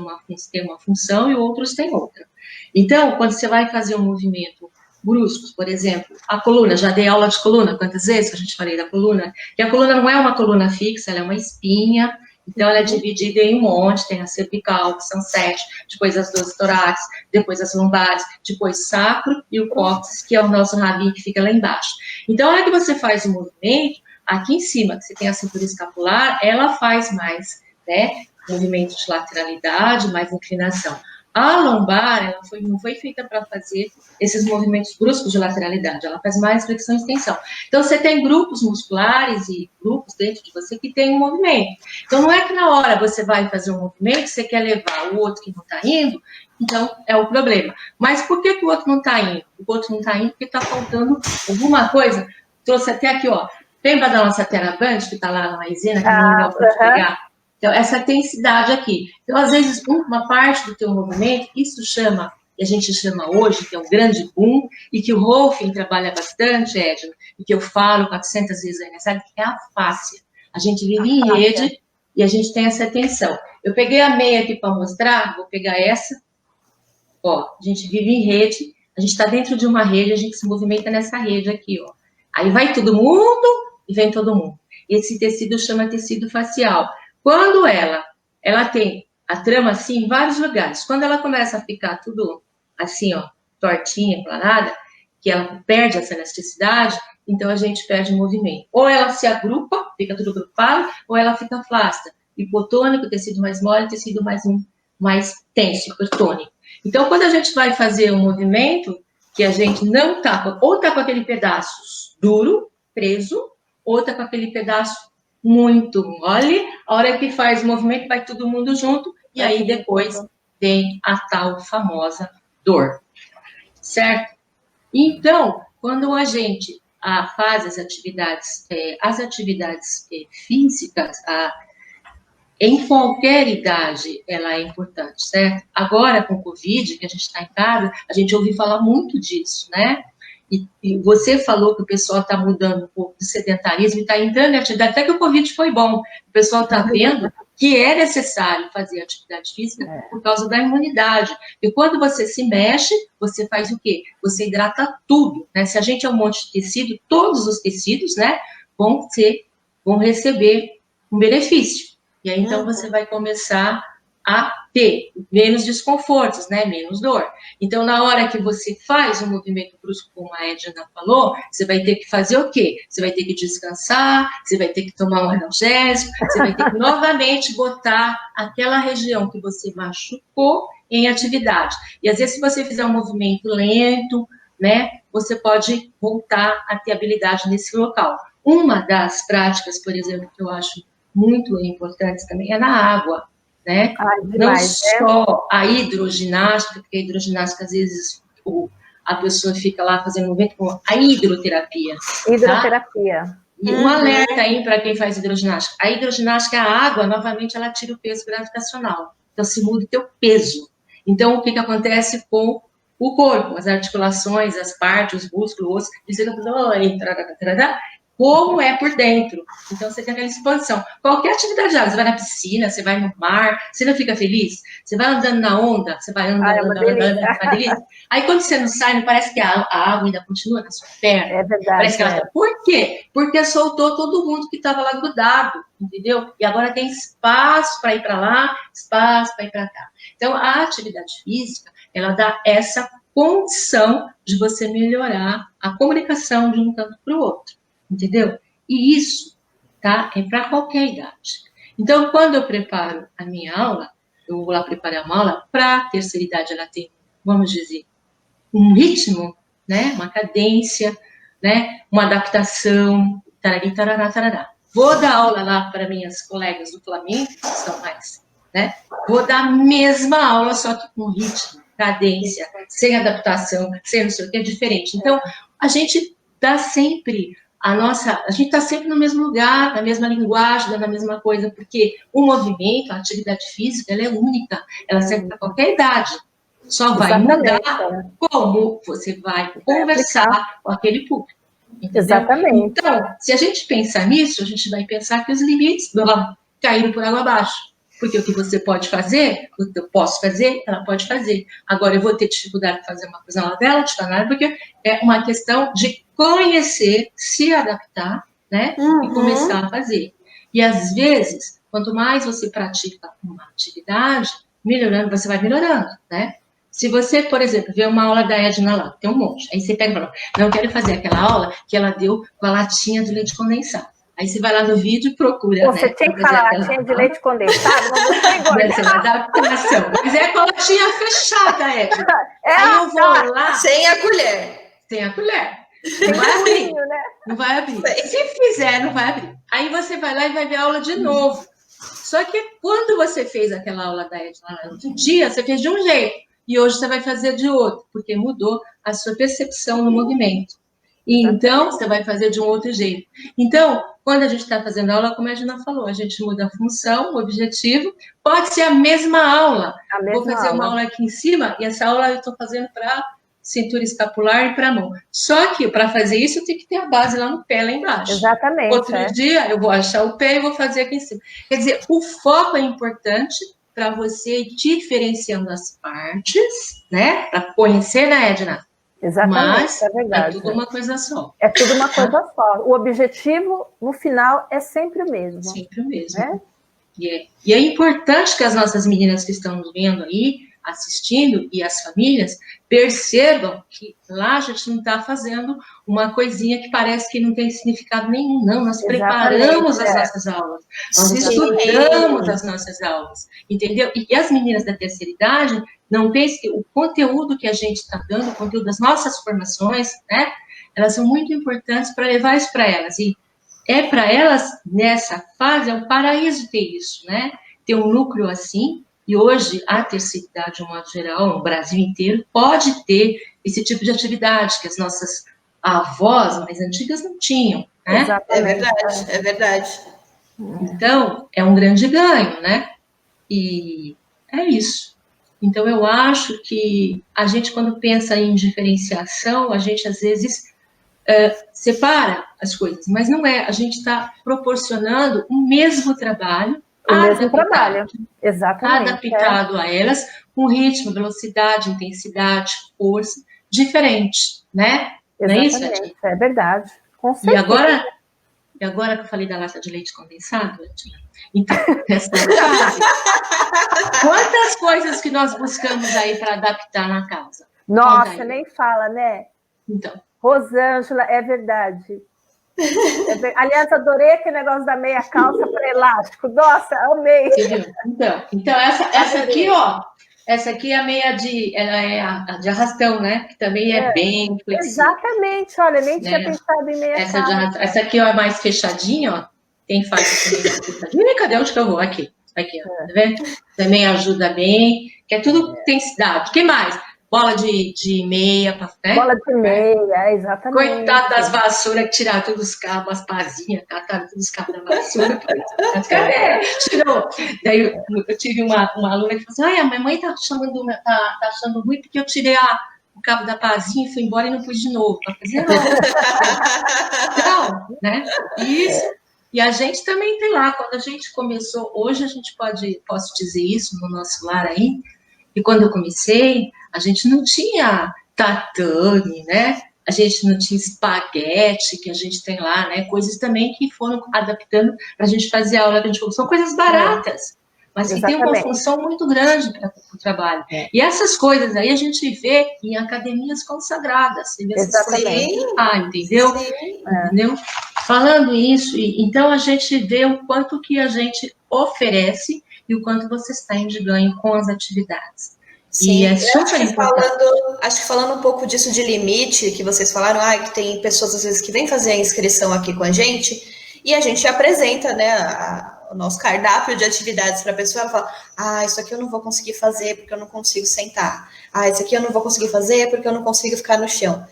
ter uma função e outros têm outra. Então, quando você vai fazer um movimento bruscos, por exemplo, a coluna, já dei aula de coluna, quantas vezes que a gente falei da coluna? Que a coluna não é uma coluna fixa, ela é uma espinha, então ela é dividida em um monte, tem a cervical, que são 7, depois as 12 torácicas, depois as lombares, depois sacro e o cóccix, que é o nosso rabinho que fica lá embaixo. Então, a hora que você faz o movimento, aqui em cima, que você tem a cintura escapular, ela faz mais, né, movimento de lateralidade, mais inclinação. A lombar, ela não foi feita para fazer esses movimentos bruscos de lateralidade, ela faz mais flexão e extensão. Então, você tem grupos musculares e grupos dentro de você que tem um movimento. Então, não é que na hora você vai fazer um movimento, você quer levar o outro que não está indo, então é o problema. Mas por que o outro não está indo? O outro não está indo porque está faltando alguma coisa. Trouxe até aqui, ó, lembra da nossa Teraband, que está lá na maisena, que não pode pegar? Então, essa densidade aqui. Então, às vezes, uma parte do teu movimento, isso chama, e a gente chama hoje, que é um grande boom, e que o Rolfing trabalha bastante, Edna, e que eu falo 400 vezes aí, sabe? Que é a fáscia. A gente vive em rede e a gente tem essa tensão. Eu peguei a meia aqui para mostrar, vou pegar essa. Ó, a gente vive em rede, a gente está dentro de uma rede, a gente se movimenta nessa rede aqui, ó. Aí vai todo mundo e vem todo mundo. Esse tecido chama tecido facial. Quando ela tem a trama assim em vários lugares, quando ela começa a ficar tudo assim, ó, tortinha, planada, que ela perde essa elasticidade, então a gente perde o movimento. Ou ela se agrupa, fica tudo agrupado, ou ela fica flácida. Hipotônico, tecido mais mole, tecido mais tenso, hipertônico. Então, quando a gente vai fazer um movimento que a gente não tá, ou tá com aquele pedaço duro, preso, ou tá com aquele pedaço muito mole, a hora que faz o movimento vai todo mundo junto, e aí depois vem a tal famosa dor, certo? Então, quando a gente faz as atividades físicas, em qualquer idade, ela é importante, certo? Agora, com o Covid, que a gente está em casa, a gente ouve falar muito disso, né? E você falou que o pessoal está mudando um pouco do sedentarismo e está entrando em atividade, até que o Covid foi bom. O pessoal está vendo que é necessário fazer atividade física por causa da imunidade. E quando você se mexe, você faz o quê? Você hidrata tudo, né? Se a gente é um monte de tecido, todos os tecidos, né, vão receber um benefício. E aí, então, você vai começar a ter menos desconfortos, né? Menos dor. Então, na hora que você faz um movimento brusco, como a Edna falou, você vai ter que fazer o quê? Você vai ter que descansar, você vai ter que tomar um analgésico, você vai ter que novamente botar aquela região que você machucou em atividade. E, às vezes, se você fizer um movimento lento, né? Você pode voltar a ter habilidade nesse local. Uma das práticas, por exemplo, que eu acho muito importante também é na água, né? Não só a hidroginástica, porque a hidroginástica, às vezes, a pessoa fica lá fazendo movimento com a hidroterapia. Hidroterapia. Tá? E um alerta aí para quem faz hidroginástica. A hidroginástica, a água, novamente, ela tira o peso gravitacional. Então, se muda o teu peso. Então, o que acontece com o corpo? As articulações, as partes, os músculos, os ossos, como é por dentro. Então, você tem aquela expansão. Qualquer atividade de água, você vai na piscina, você vai no mar, você não fica feliz? Você vai andando na onda, você vai andando, andando. Aí, quando você não sai, não parece que a água ainda continua na sua perna? É verdade. Parece que ela tá... Por quê? Porque soltou todo mundo que estava lá grudado, entendeu? E agora tem espaço para ir para lá, espaço para ir para cá. Então, a atividade física, ela dá essa condição de você melhorar a comunicação de um canto para o outro. Entendeu? E isso, tá? É para qualquer idade. Então, quando eu preparo a minha aula, eu vou lá preparar uma aula para a terceira idade, ela tem, vamos dizer, um ritmo, né? Uma cadência, né? Uma adaptação, tarari, tarará, tarará. Vou dar aula lá para minhas colegas do Flamengo, que são mais, né? Vou dar a mesma aula, só que com ritmo, cadência, sem adaptação, sem não sei o que, é diferente. Então, a gente dá sempre a gente está sempre no mesmo lugar, na mesma linguagem, na mesma coisa, porque o movimento, a atividade física, ela é única, ela serve para qualquer idade. Só vai mudar como você vai conversar com aquele público. Entendeu? Exatamente. Então, se a gente pensar nisso, a gente vai pensar que os limites caíram por água abaixo. Porque o que você pode fazer, o que eu posso fazer, ela pode fazer. Agora, eu vou ter dificuldade de fazer uma coisa lá dela, porque é uma questão de conhecer, se adaptar, né? E começar a fazer. E, às vezes, quanto mais você pratica uma atividade, melhorando, você vai melhorando, né? Se você, por exemplo, vê uma aula da Edna lá, tem um monte, aí você pega e fala, não, eu quero fazer aquela aula que ela deu com a latinha de leite condensado. Aí você vai lá no vídeo e procura. Você tinha que falar latinha de leite condensado, mas você é engordar. Essa é uma adaptação. Mas é com a latinha fechada, Edna. Aí eu vou lá... Sem a colher. Sem a colher. Não vai abrir. Né? Não vai abrir. Se fizer, não vai abrir. Aí você vai lá e vai ver a aula de novo. Só que quando você fez aquela aula da Edna no outro dia, você fez de um jeito. E hoje você vai fazer de outro, porque mudou a sua percepção no movimento. E então, você vai fazer de um outro jeito. Então, quando a gente está fazendo aula, como a Edna falou, a gente muda a função, o objetivo, pode ser a mesma aula. Vou fazer uma aula aqui em cima, e essa aula eu estou fazendo para cintura escapular e para mão. Só que, para fazer isso, eu tenho que ter a base lá no pé, lá embaixo. Exatamente. Outro dia, eu vou achar o pé e vou fazer aqui em cima. Quer dizer, o foco é importante para você ir diferenciando as partes, né? Para conhecer, né, Edna? Exatamente, mas é verdade. É tudo uma coisa só. É tudo uma coisa só. O objetivo, no final, é sempre o mesmo. Sempre o mesmo. Né? E é importante que as nossas meninas que estão nos vendo aí, assistindo, e as famílias, percebam que lá a gente não está fazendo uma coisinha que parece que não tem significado nenhum, não. Nós preparamos as nossas aulas, nós estudamos as nossas aulas, entendeu? E as meninas da terceira idade, não pensem que o conteúdo que a gente está dando, o conteúdo das nossas formações, né, elas são muito importantes para levar isso para elas. E é para elas, nessa fase, é um paraíso ter isso, né? Ter um núcleo assim. E hoje, a terceira idade, de um modo geral, no Brasil inteiro, pode ter esse tipo de atividade que as nossas avós mais antigas não tinham, né? Exatamente. É verdade. Então, é um grande ganho, né? E é isso. Então, eu acho que a gente, quando pensa em diferenciação, a gente, às vezes, separa as coisas, mas não é. A gente está proporcionando o mesmo trabalho, exatamente. Adaptado a elas, com ritmo, velocidade, intensidade, força, diferente, né? Exatamente, não é isso, é verdade. Com certeza. E agora que eu falei da lata de leite condensado, então, essa frase, quantas coisas que nós buscamos aí para adaptar na casa? Nossa, nem fala, né? Então. Rosângela, é verdade. Aliás, adorei aquele negócio da meia calça para elástico. Nossa, amei. Então essa aqui, ó. Essa aqui é a meia ela é a de arrastão, né? Que também é bem flexível. Exatamente, olha, nem tinha pensado em meia calça. Essa aqui, ó, é mais fechadinha, ó. Tem faixa também mais fechadinha. Cadê onde que eu vou? Aqui, ó. Tá vendo? Também ajuda bem. Que é tudo intensidade. O que mais? Bola de meia, né? Bola de meia, exatamente. Coitado das vassouras que tiraram todos os cabos, as pazinhas, cataram todos os cabos da vassoura. Cadê? Tirou. Daí eu tive uma aluna que falou assim: ai, a minha mãe tá achando ruim porque eu tirei o cabo da pazinha e fui embora e não pus de novo. Para fazer não, né? Isso. E a gente também tem lá, quando a gente começou, hoje a gente posso dizer isso no nosso lar aí, e quando eu comecei, a gente não tinha tatame, né? A gente não tinha espaguete, que a gente tem lá, né? Coisas também que foram adaptando para a gente fazer a aula que a gente falou. São coisas baratas. mas que tem uma função muito grande para o trabalho. E essas coisas aí a gente vê em academias consagradas, você vê essas coisas, entendeu? Entendeu? Falando isso, então a gente vê o quanto que a gente oferece e o quanto você está de ganho com as atividades. Sim, e é super importante. Acho que falando um pouco disso de limite, que vocês falaram, que tem pessoas às vezes que vêm fazer a inscrição aqui com a gente, e a gente apresenta, né, o nosso cardápio de atividades para a pessoa, ela fala, isso aqui eu não vou conseguir fazer porque eu não consigo sentar. Isso aqui eu não vou conseguir fazer porque eu não consigo ficar no chão.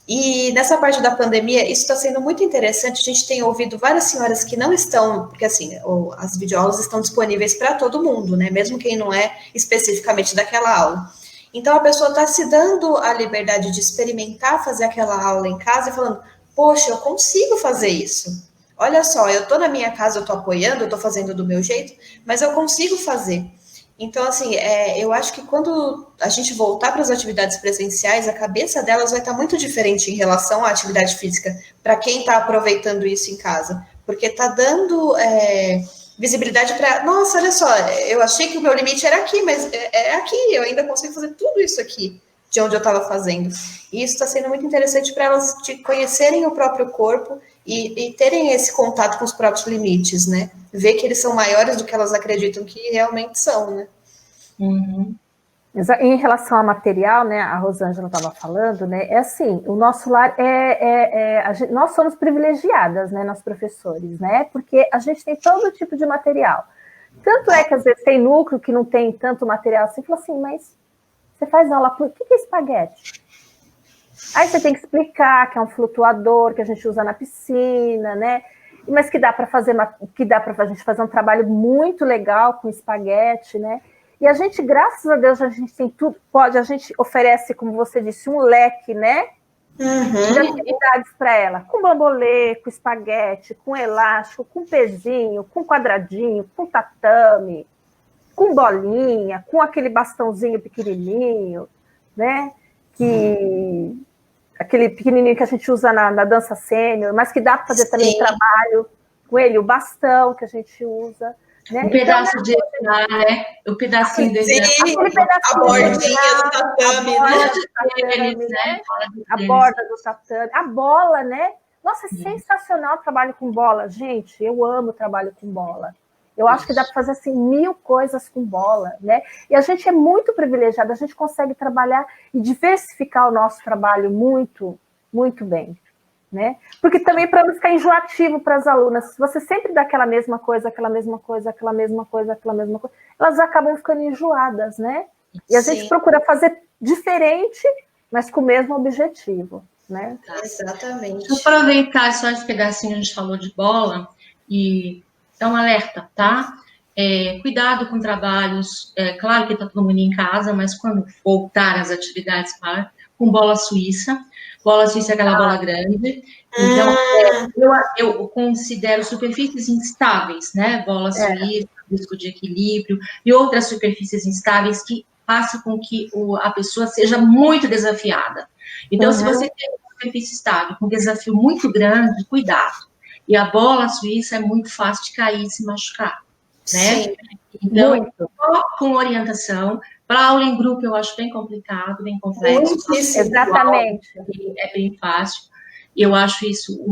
E nessa parte da pandemia, isso está sendo muito interessante. A gente tem ouvido várias senhoras que não estão, porque assim, as videoaulas estão disponíveis para todo mundo, né? Mesmo quem não é especificamente daquela aula. Então a pessoa está se dando a liberdade de experimentar fazer aquela aula em casa e falando, poxa, eu consigo fazer isso. Olha só, eu estou na minha casa, eu estou apoiando, eu estou fazendo do meu jeito, mas eu consigo fazer. Então, assim, eu acho que quando a gente voltar para as atividades presenciais, a cabeça delas vai estar muito diferente em relação à atividade física, para quem está aproveitando isso em casa. Porque está dando visibilidade para, nossa, olha só, eu achei que o meu limite era aqui, mas é aqui, eu ainda consigo fazer tudo isso aqui, de onde eu estava fazendo. E isso está sendo muito interessante para elas conhecerem o próprio corpo e terem esse contato com os próprios limites, né? Ver que eles são maiores do que elas acreditam que realmente são, né? Uhum. Em relação ao material, né, a Rosângela estava falando, né, é assim, o nosso lar nós somos privilegiadas, né, nós professores, né, porque a gente tem todo tipo de material. Tanto é que às vezes tem núcleo que não tem tanto material assim, fala assim, mas você faz aula, o que é espaguete? Aí você tem que explicar que é um flutuador que a gente usa na piscina, né? Mas que dá para a gente fazer um trabalho muito legal com espaguete, né? E a gente, graças a Deus, a gente tem tudo, a gente oferece, como você disse, um leque, né? De atividades para ela, com bambolê, com espaguete, com elástico, com pezinho, com quadradinho, com tatame, com bolinha, com aquele bastãozinho pequenininho, né? Aquele pequenininho que a gente usa na dança sênior, mas que dá para fazer também trabalho com ele, o bastão que a gente usa, né? Um pedaço de né? O pedacinho dele. Aquele pedacinho, a bordinha do tatame, né? A borda do tatame, a bola, né? Nossa, é sensacional o trabalho com bola, gente. Eu amo o trabalho com bola. Eu acho que dá para fazer assim 1000 coisas com bola, né? E a gente é muito privilegiado, a gente consegue trabalhar e diversificar o nosso trabalho muito, muito bem, né? Porque também para não ficar enjoativo para as alunas, se você sempre dá aquela mesma coisa, elas acabam ficando enjoadas, né? E a gente procura fazer diferente, mas com o mesmo objetivo, né? Exatamente. Deixa eu aproveitar só esse pedacinho, a gente falou de bola e dá um alerta, tá? Cuidado com trabalhos, claro que está todo mundo em casa, mas quando voltar às atividades, com bola suíça. Bola suíça é aquela bola grande. Então, eu considero superfícies instáveis, né? Bola suíça, risco de equilíbrio, e outras superfícies instáveis que façam com que a pessoa seja muito desafiada. Então, se você tem uma superfície estável, com um desafio muito grande, cuidado. E a bola suíça é muito fácil de cair e se machucar, né? Sim, então, só com orientação. Para aula em grupo, eu acho bem complicado, bem complexo. Exatamente. É bem fácil. Eu acho isso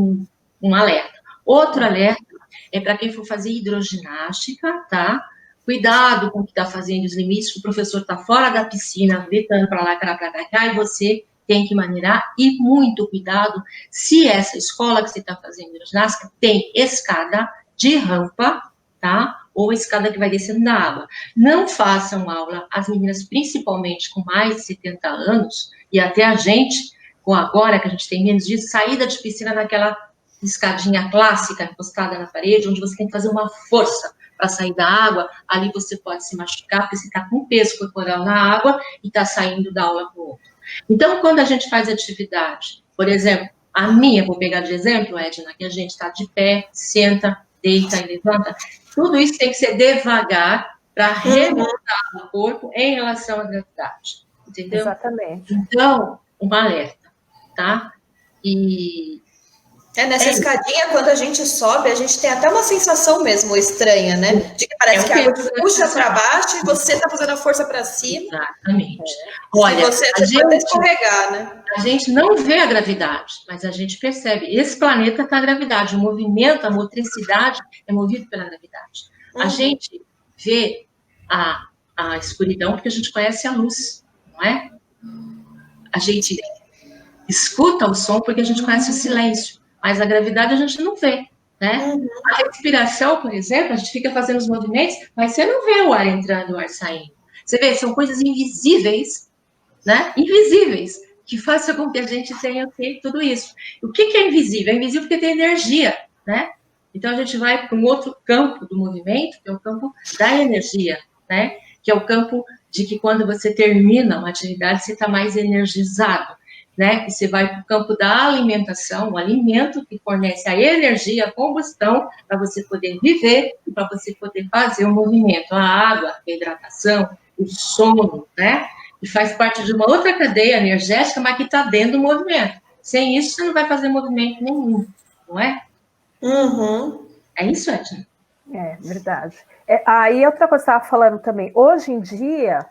um alerta. Outro alerta é para quem for fazer hidroginástica, tá? Cuidado com o que está fazendo, os limites. O professor está fora da piscina, gritando para lá, para cá, e você tem que maneirar, e muito cuidado se essa escola que você está fazendo ginástica tem escada de rampa, tá? Ou escada que vai descendo da água. Não façam aula, as meninas, principalmente com mais de 70 anos, e até a gente, com agora que a gente tem menos disso, saída de piscina naquela escadinha clássica, encostada na parede, onde você tem que fazer uma força para sair da água, ali você pode se machucar, porque você está com peso corporal na água e está saindo da aula para o outro. Então, quando a gente faz atividade, por exemplo, a minha, vou pegar de exemplo, Edna, que a gente está de pé, senta, deita e levanta, tudo isso tem que ser devagar para remontar o corpo em relação à gravidade, entendeu? Exatamente. Então, um alerta, tá? E Nessa escadinha, quando a gente sobe, a gente tem até uma sensação mesmo estranha, né? De que parece que a água te puxa para baixo e você está fazendo a força para cima. Exatamente. Olha, você pode até escorregar, né? A gente não vê a gravidade, mas a gente percebe. Esse planeta está a gravidade. O movimento, a motricidade é movido pela gravidade. A gente vê a escuridão porque a gente conhece a luz, não é? A gente escuta o som porque a gente conhece o silêncio. Mas a gravidade a gente não vê, né? A respiração, por exemplo, a gente fica fazendo os movimentos, mas você não vê o ar entrando, o ar saindo. Você vê, são coisas invisíveis, né? Invisíveis, que fazem com que a gente tenha feito tudo isso. O que é invisível? É invisível porque tem energia, né? Então a gente vai para um outro campo do movimento, que é o campo da energia, né? Que é o campo de que quando você termina uma atividade, você está mais energizado. Né? E você vai para o campo da alimentação, o alimento que fornece a energia, a combustão, para você poder viver e para você poder fazer o movimento. A água, a hidratação, o sono, né? E faz parte de uma outra cadeia energética, mas que está dentro do movimento. Sem isso, você não vai fazer movimento nenhum, não é? É isso, Edna? É, verdade. Aí outra coisa que eu estava falando também, hoje em dia,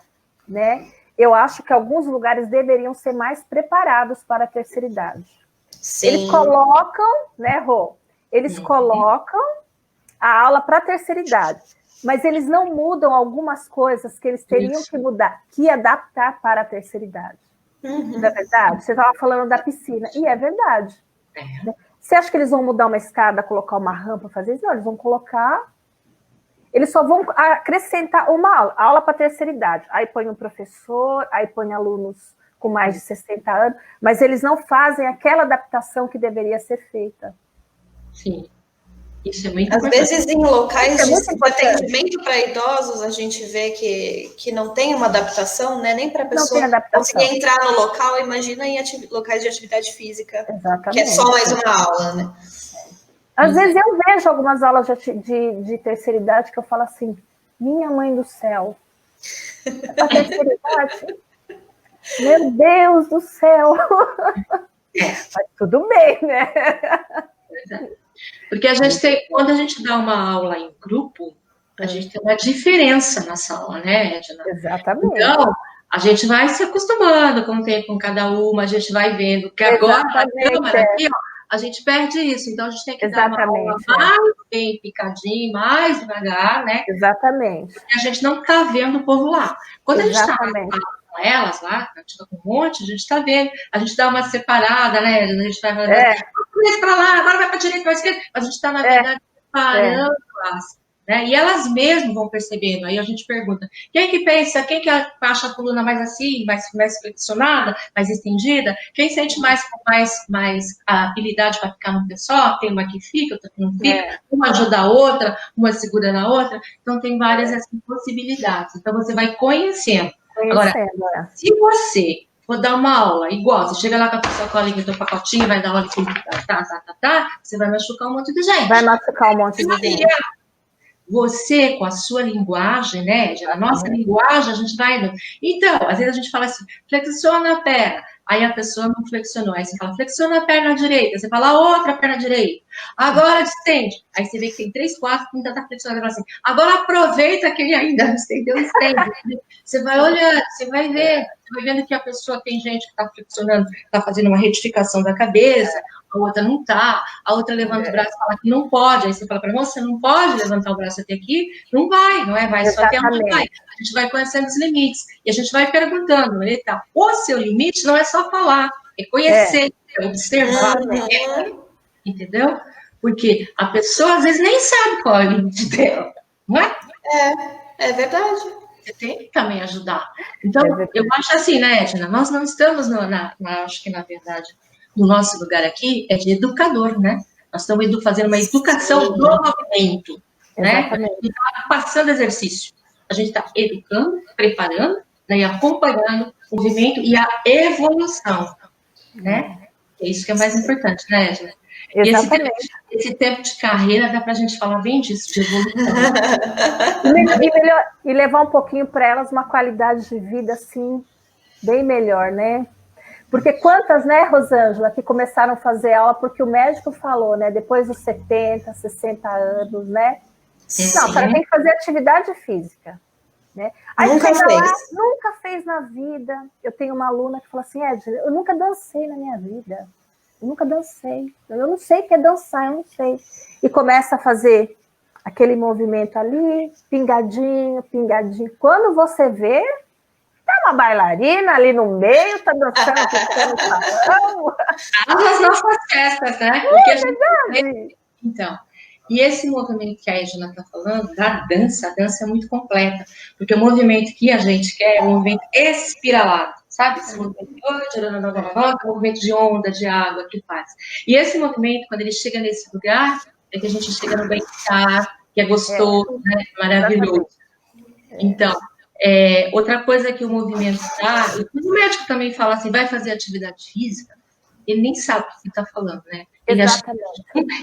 né? Eu acho que alguns lugares deveriam ser mais preparados para a terceira idade. Sim. Eles colocam, né, Rô? Eles colocam a aula para a terceira idade, mas eles não mudam algumas coisas que eles teriam que mudar, que adaptar para a terceira idade. Não é verdade? Você estava falando da piscina, e é verdade. Você acha que eles vão mudar uma escada, colocar uma rampa, fazer isso? Não, eles vão colocar... Eles só vão acrescentar uma aula para a terceira idade. Aí põe um professor, aí põe alunos com mais de 60 anos, mas eles não fazem aquela adaptação que deveria ser feita. Sim, isso é muito Às importante. vezes, em locais de atendimento para idosos, a gente vê que não tem uma adaptação, né? Nem para a pessoa conseguir entrar no local, imagina em locais de atividade física, exatamente, que é só mais uma aula, né? Às vezes eu vejo algumas aulas de terceira idade que eu falo assim, minha mãe do céu, a terceira idade, meu Deus do céu. Mas tudo bem, né? Porque a gente tem, quando a gente dá uma aula em grupo, a gente tem uma diferença na sala, né, Edna? Exatamente. Então, a gente vai se acostumando com cada uma, a gente vai vendo que agora na câmera aqui, ó, a gente perde isso, então a gente tem que dar uma aula mais bem picadinho, mais devagar, né? Exatamente. Porque a gente não está vendo o povo lá. Quando a gente está com elas lá, a gente está com um monte, a gente está vendo, a gente dá uma separada, né? A gente vai para lá, agora vai para a direita, para a esquerda, a gente está, na verdade, separando as. Né? E elas mesmas vão percebendo. Aí a gente pergunta, quem que pensa, quem que acha a coluna mais assim, mais flexionada, mais estendida? Quem sente mais a habilidade para ficar no pé só? Tem uma que fica, outra que não fica, uma ajuda a outra, uma segura na outra. Então tem várias possibilidades. Então você vai conhecendo. Agora, se você for dar uma aula igual, você chega lá com a sua colinha do pacotinho, vai dar aula de você vai machucar um monte de gente. Vai machucar um monte de gente. Você, com a sua linguagem, né? A nossa linguagem, a gente vai... Então, às vezes a gente fala assim, flexiona a perna. Aí a pessoa não flexionou. Aí você fala, flexiona a perna direita. Você fala, a outra perna direita. Agora estende. Aí você vê que tem 3, 4, que ainda está flexionando. Assim, agora aproveita que ele ainda não estendeu, estende. Você vai olhando, você vai ver. Você vai vendo que a pessoa, tem gente que está flexionando, está fazendo uma retificação da cabeça, a outra não está, a outra levanta o braço e fala que não pode. Aí você fala para ela, você não pode levantar o braço até aqui? Não vai, não é? Vai só até onde vai. A gente vai conhecendo os limites. E a gente vai perguntando, tá? O seu limite não é só falar, é conhecer, é observar. Entendeu? Porque a pessoa, às vezes, nem sabe qual é o limite dela, não é? É verdade. Você tem que também ajudar. Então, eu acho assim, né, Edna? Nós não estamos, acho que, na verdade, no nosso lugar aqui é de educador, né? Nós estamos fazendo uma educação do movimento, né? A gente está passando exercício. A gente está educando, preparando, né, e acompanhando o movimento e a evolução, né? É isso que é mais importante, né, Edna? Exatamente. Esse tempo de carreira dá para a gente falar bem disso, de evolução. E levar um pouquinho para elas uma qualidade de vida, assim, bem melhor, né? Porque quantas, né, Rosângela, que começaram a fazer aula porque o médico falou, né, depois dos 70, 60 anos, né? Não, cara, tem que fazer atividade física. Né? Aí Nunca chega fez. lá, nunca fez na vida. Eu tenho uma aluna que fala assim, eu nunca dancei na minha vida. Eu nunca dancei. Eu não sei o que é dançar, eu não sei. E começa a fazer aquele movimento ali, pingadinho, pingadinho. Quando você vê, tá uma bailarina ali no meio, tá dançando, piscando o salão. As nossas festas, né? Porque a gente... Então, e esse movimento que a Edna está falando, da dança, a dança é muito completa, porque o movimento que a gente quer é um movimento espiralado, sabe? Esse movimento de onda, de água que faz. E esse movimento, quando ele chega nesse lugar, é que a gente chega no bem-estar, que é gostoso, né? Maravilhoso. Então, outra coisa que o movimento dá, o médico também fala assim, vai fazer atividade física, ele nem sabe o que está falando, né?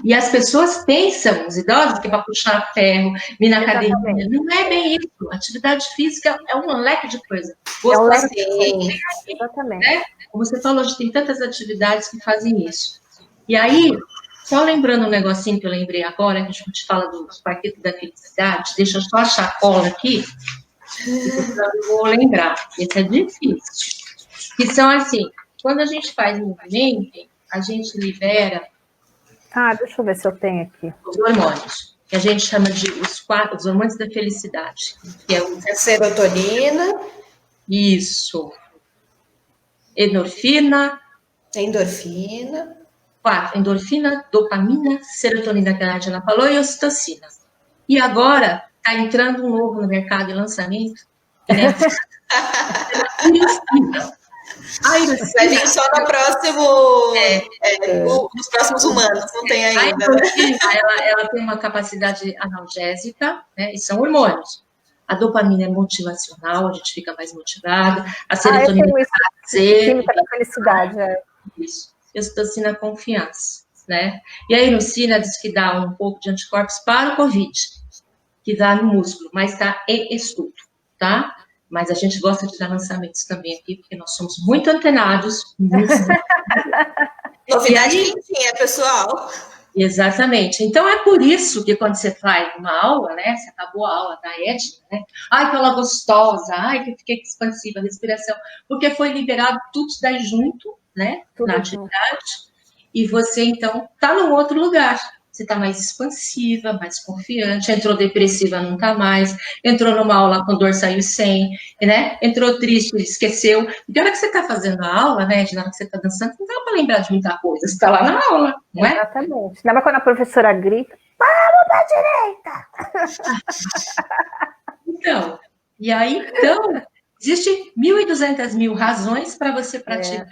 E as pessoas pensam, os idosos, que vai puxar ferro, ir na academia. Não é bem isso. Atividade física é um leque de coisas. É um leque de coisas. Exatamente. Né? Como você falou, a gente tem tantas atividades que fazem isso. E aí, só lembrando um negocinho que eu lembrei agora, que a gente fala do Quarteto da Felicidade, deixa eu só achar a cola aqui, eu vou lembrar. Esse é difícil. Que são assim, quando a gente faz movimento, a gente libera... deixa eu ver se eu tenho aqui. Os hormônios, que a gente chama de os hormônios da felicidade. Que é a serotonina. Isso. Endorfina. Endorfina, dopamina, serotonina, que a Adriana falou, e ocitocina. E agora, está entrando um novo no mercado de lançamento, né? Vai vir só no próximo, nos próximos humanos, não tem ainda. Ela tem uma capacidade analgésica, né? E são hormônios. A dopamina é motivacional, a gente fica mais motivado. A serotonina é química da felicidade. Isso. E a ocitocina, confiança, né? E a inosina diz que dá um pouco de anticorpos para o Covid, que dá no músculo, mas está em estudo, tá? Mas a gente gosta de dar lançamentos também aqui, porque nós somos muito antenados. Novidade quentinha, pessoal. Exatamente. Então, é por isso que quando você faz uma aula, né? Você acabou a aula da Edna, né? Ai, que aula gostosa. Ai, que eu fiquei expansiva, respiração. Porque foi liberado tudo daí junto, né? Tudo na atividade. E você, então, tá num outro lugar. Você está mais expansiva, mais confiante, entrou depressiva, não está mais, entrou numa aula com dor, saiu sem, né? Entrou triste, esqueceu. E a hora que você está fazendo a aula, né, na hora que você está dançando, não dá para lembrar de muita coisa, você está lá na aula, não é? Exatamente. Lembra quando a professora grita, para da direita! Então, e aí, existe 1.200 razões para você praticar.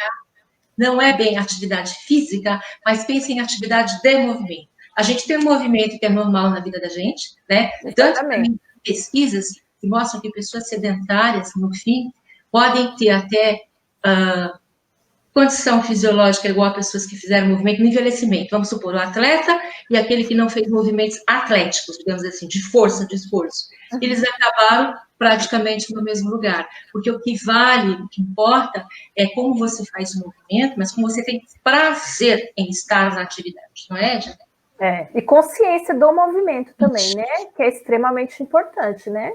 Não é bem atividade física, mas pense em atividade de movimento. A gente tem um movimento que é normal na vida da gente, né? Tanto que pesquisas que mostram que pessoas sedentárias, no fim, podem ter até condição fisiológica igual a pessoas que fizeram movimento no envelhecimento. Vamos supor, o atleta e aquele que não fez movimentos atléticos, digamos assim, de força, de esforço. Eles acabaram praticamente no mesmo lugar. Porque o que vale, o que importa, é como você faz o movimento, mas como você tem prazer em estar na atividade, não é, Edna? E consciência do movimento também, né? Que é extremamente importante, né?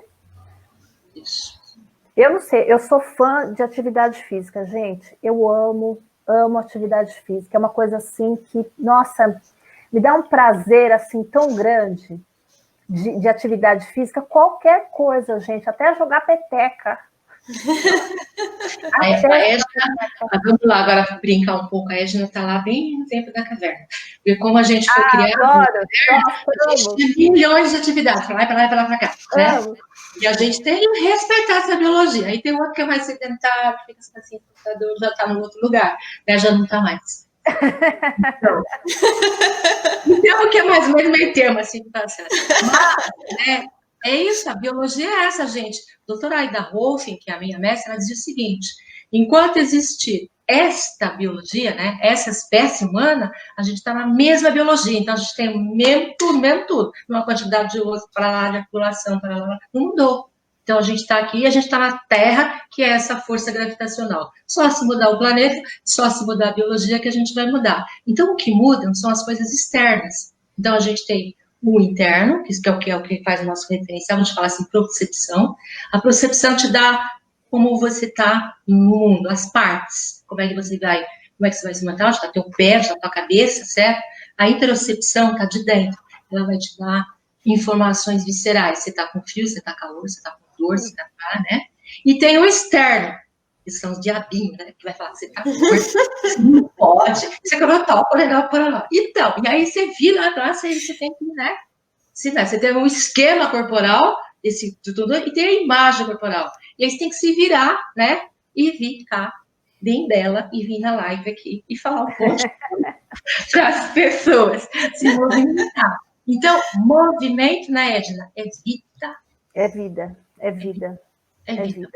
Isso. Eu não sei, eu sou fã de atividade física, gente. Eu amo atividade física. É uma coisa assim que, nossa, me dá um prazer assim tão grande de atividade física. Qualquer coisa, gente, até jogar peteca. A Edna, vamos lá agora brincar um pouco. A Edna está lá bem no tempo da caverna. Porque como a gente foi criado, a gente tem milhões de atividades, para lá, para lá, para lá, para cá. Né? E a gente tem que respeitar essa biologia. Aí tem outro que é mais sedentário, fica assim, o computador já está no outro lugar, né? Já não está mais. Então, o que é mais ou menos meio termo, assim, que tá certo. Mas, né? É isso, a biologia é essa, gente. A doutora Aida Rolfing, que é a minha mestra, ela dizia o seguinte: enquanto existir esta biologia, né, essa espécie humana, a gente está na mesma biologia, então a gente tem o mesmo tudo, numa quantidade de osso para lá, de articulação para lá, não mudou, Então, a gente está aqui, a gente está na Terra, que é essa força gravitacional. Só se mudar o planeta, só se mudar a biologia que a gente vai mudar. Então, o que mudam são as coisas externas. Então, a gente tem o interno, que é o que faz o nosso referencial, a gente fala assim, percepção. A percepção te dá como você está no mundo, as partes, como é que você vai se manter, onde está teu pé, onde está tua cabeça, certo? A interocepção está de dentro, ela vai te dar informações viscerais, você está com frio, você está calor, você está com dor, você está, né? E tem o externo, que são os diabinhos, né? Que vai falar que você está com dor, você não pode, você quer tal, por lá. Então, e aí você vira atrás, você tem que, né? Você tem um esquema corporal, tudo, e tem a imagem corporal. E aí você tem que se virar, né? E vir cá, bem bela, e vir na live aqui e falar um pouco para as pessoas se movimentar. Então, movimento, né, Edna? É vida. É vida, é vida. É vida.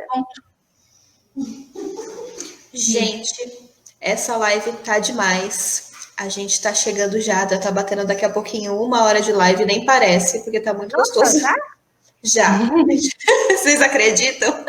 Gente, essa live tá demais. A gente tá chegando já tá batendo daqui a pouquinho 1 hora de live, nem parece, porque tá muito gostoso. Já? Vocês acreditam?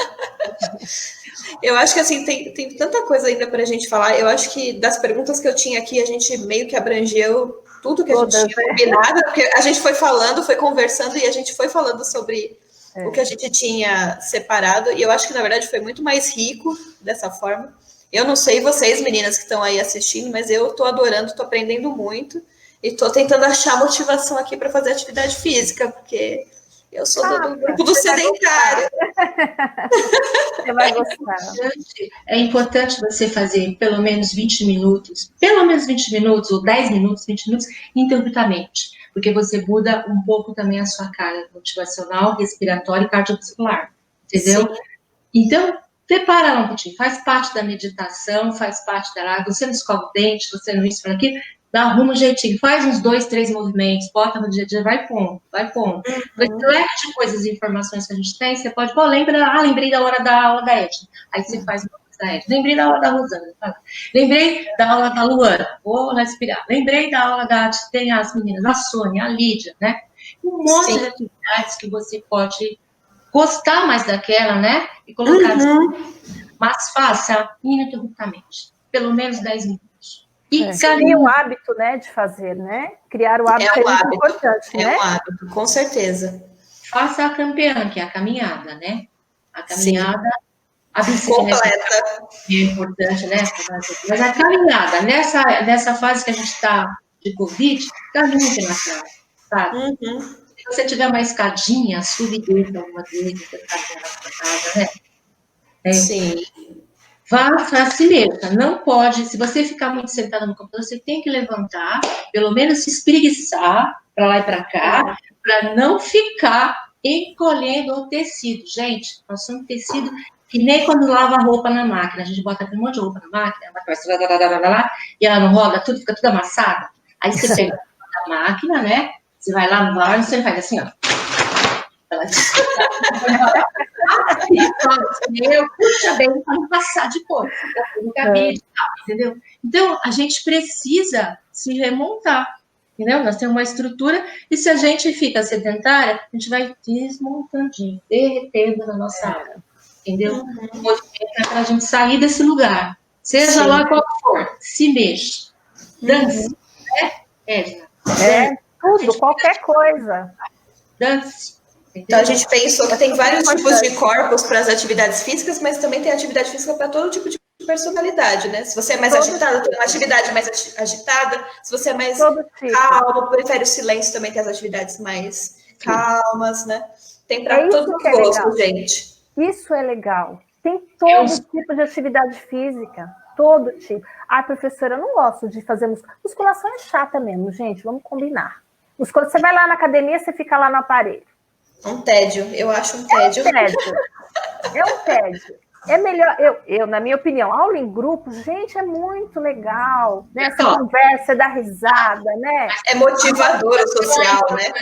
Eu acho que assim, tem tanta coisa ainda pra gente falar. Eu acho que das perguntas que eu tinha aqui, a gente meio que abrangeu tudo que a gente tinha combinado, porque a gente foi falando, foi conversando e a gente foi falando sobre o que a gente tinha separado, e eu acho que na verdade foi muito mais rico dessa forma. Eu não sei vocês, meninas que estão aí assistindo, mas eu tô adorando, tô aprendendo muito e tô tentando achar motivação aqui para fazer atividade física, porque eu sou do grupo do sedentário. Você vai gostar. É importante você fazer pelo menos 20 minutos, ou 10 minutos, 20 minutos, ininterruptamente, porque você muda um pouco também a sua carga motivacional, respiratória e cardiovascular, entendeu? Sim. Então, prepara lá um pouquinho, faz parte da meditação, faz parte da água, você não escova o dente, você não isso, para aquilo, arruma um jeitinho, faz uns 2, 3 movimentos, bota no dia a dia, vai pondo. Com esse leque de coisas e informações que a gente tem, você pode, lembrei da hora da aula da Edna, aí você faz uma coisa da Edna, lembrei da aula da Rosana, lembrei da aula da Luana, vou respirar, lembrei da aula tem as meninas, a Sônia, a Lídia, né? Um monte de atividades que você pode gostar mais daquela, né? E colocar mas faça ininterruptamente, pelo menos 10 minutos. E criar o hábito, né, de fazer, né? Criar o hábito é muito importante, né? É um hábito, com certeza. Faça a campeã, que é a caminhada, né? A caminhada, a bicicleta é importante, né? Mas a caminhada, nessa fase que a gente está de Covid, caminhe pela casa, sabe? Se você tiver uma escadinha, subi dentro alguma vez, você está na sua casa, né? Sim. Vá para si mesma, não pode, se você ficar muito sentada no computador, você tem que levantar, pelo menos se espreguiçar para lá e para cá, para não ficar encolhendo o tecido. Gente, nós somos tecido que nem quando lava a roupa na máquina, a gente bota um monte de roupa na máquina, e ela não roda tudo, fica tudo amassado. Aí você pega a máquina, né, você vai lá no ar, você faz assim, ó. Puxa bem, para não passar de cor, entendeu? Então, a gente precisa se remontar, entendeu? Nós temos uma estrutura, e se a gente fica sedentária, a gente vai desmontandinho, derretendo na nossa área, entendeu? O movimento é para a gente sair desse lugar, seja lá qual for, se mexa, dance, né, Edna? Tudo, qualquer coisa. Dance. Então, a gente pensou que tem vários tipos de corpos para as atividades físicas, mas também tem atividade física para todo tipo de personalidade, né? Se você é mais agitado, tem uma atividade mais agitada. Se você é mais calmo, prefere o silêncio, também tem as atividades mais calmas, né? Tem para todo gosto, gente. Isso é legal. Tem todo tipo de atividade física. Todo tipo. Professora, eu não gosto de fazer musculação. Musculação é chata mesmo, gente. Vamos combinar. Você vai lá na academia, você fica lá no aparelho. Um tédio, eu acho um tédio. É um tédio. É melhor, na minha opinião, aula em grupo, gente, é muito legal, né? Essa conversa, dá risada, né? É motivador o social, né?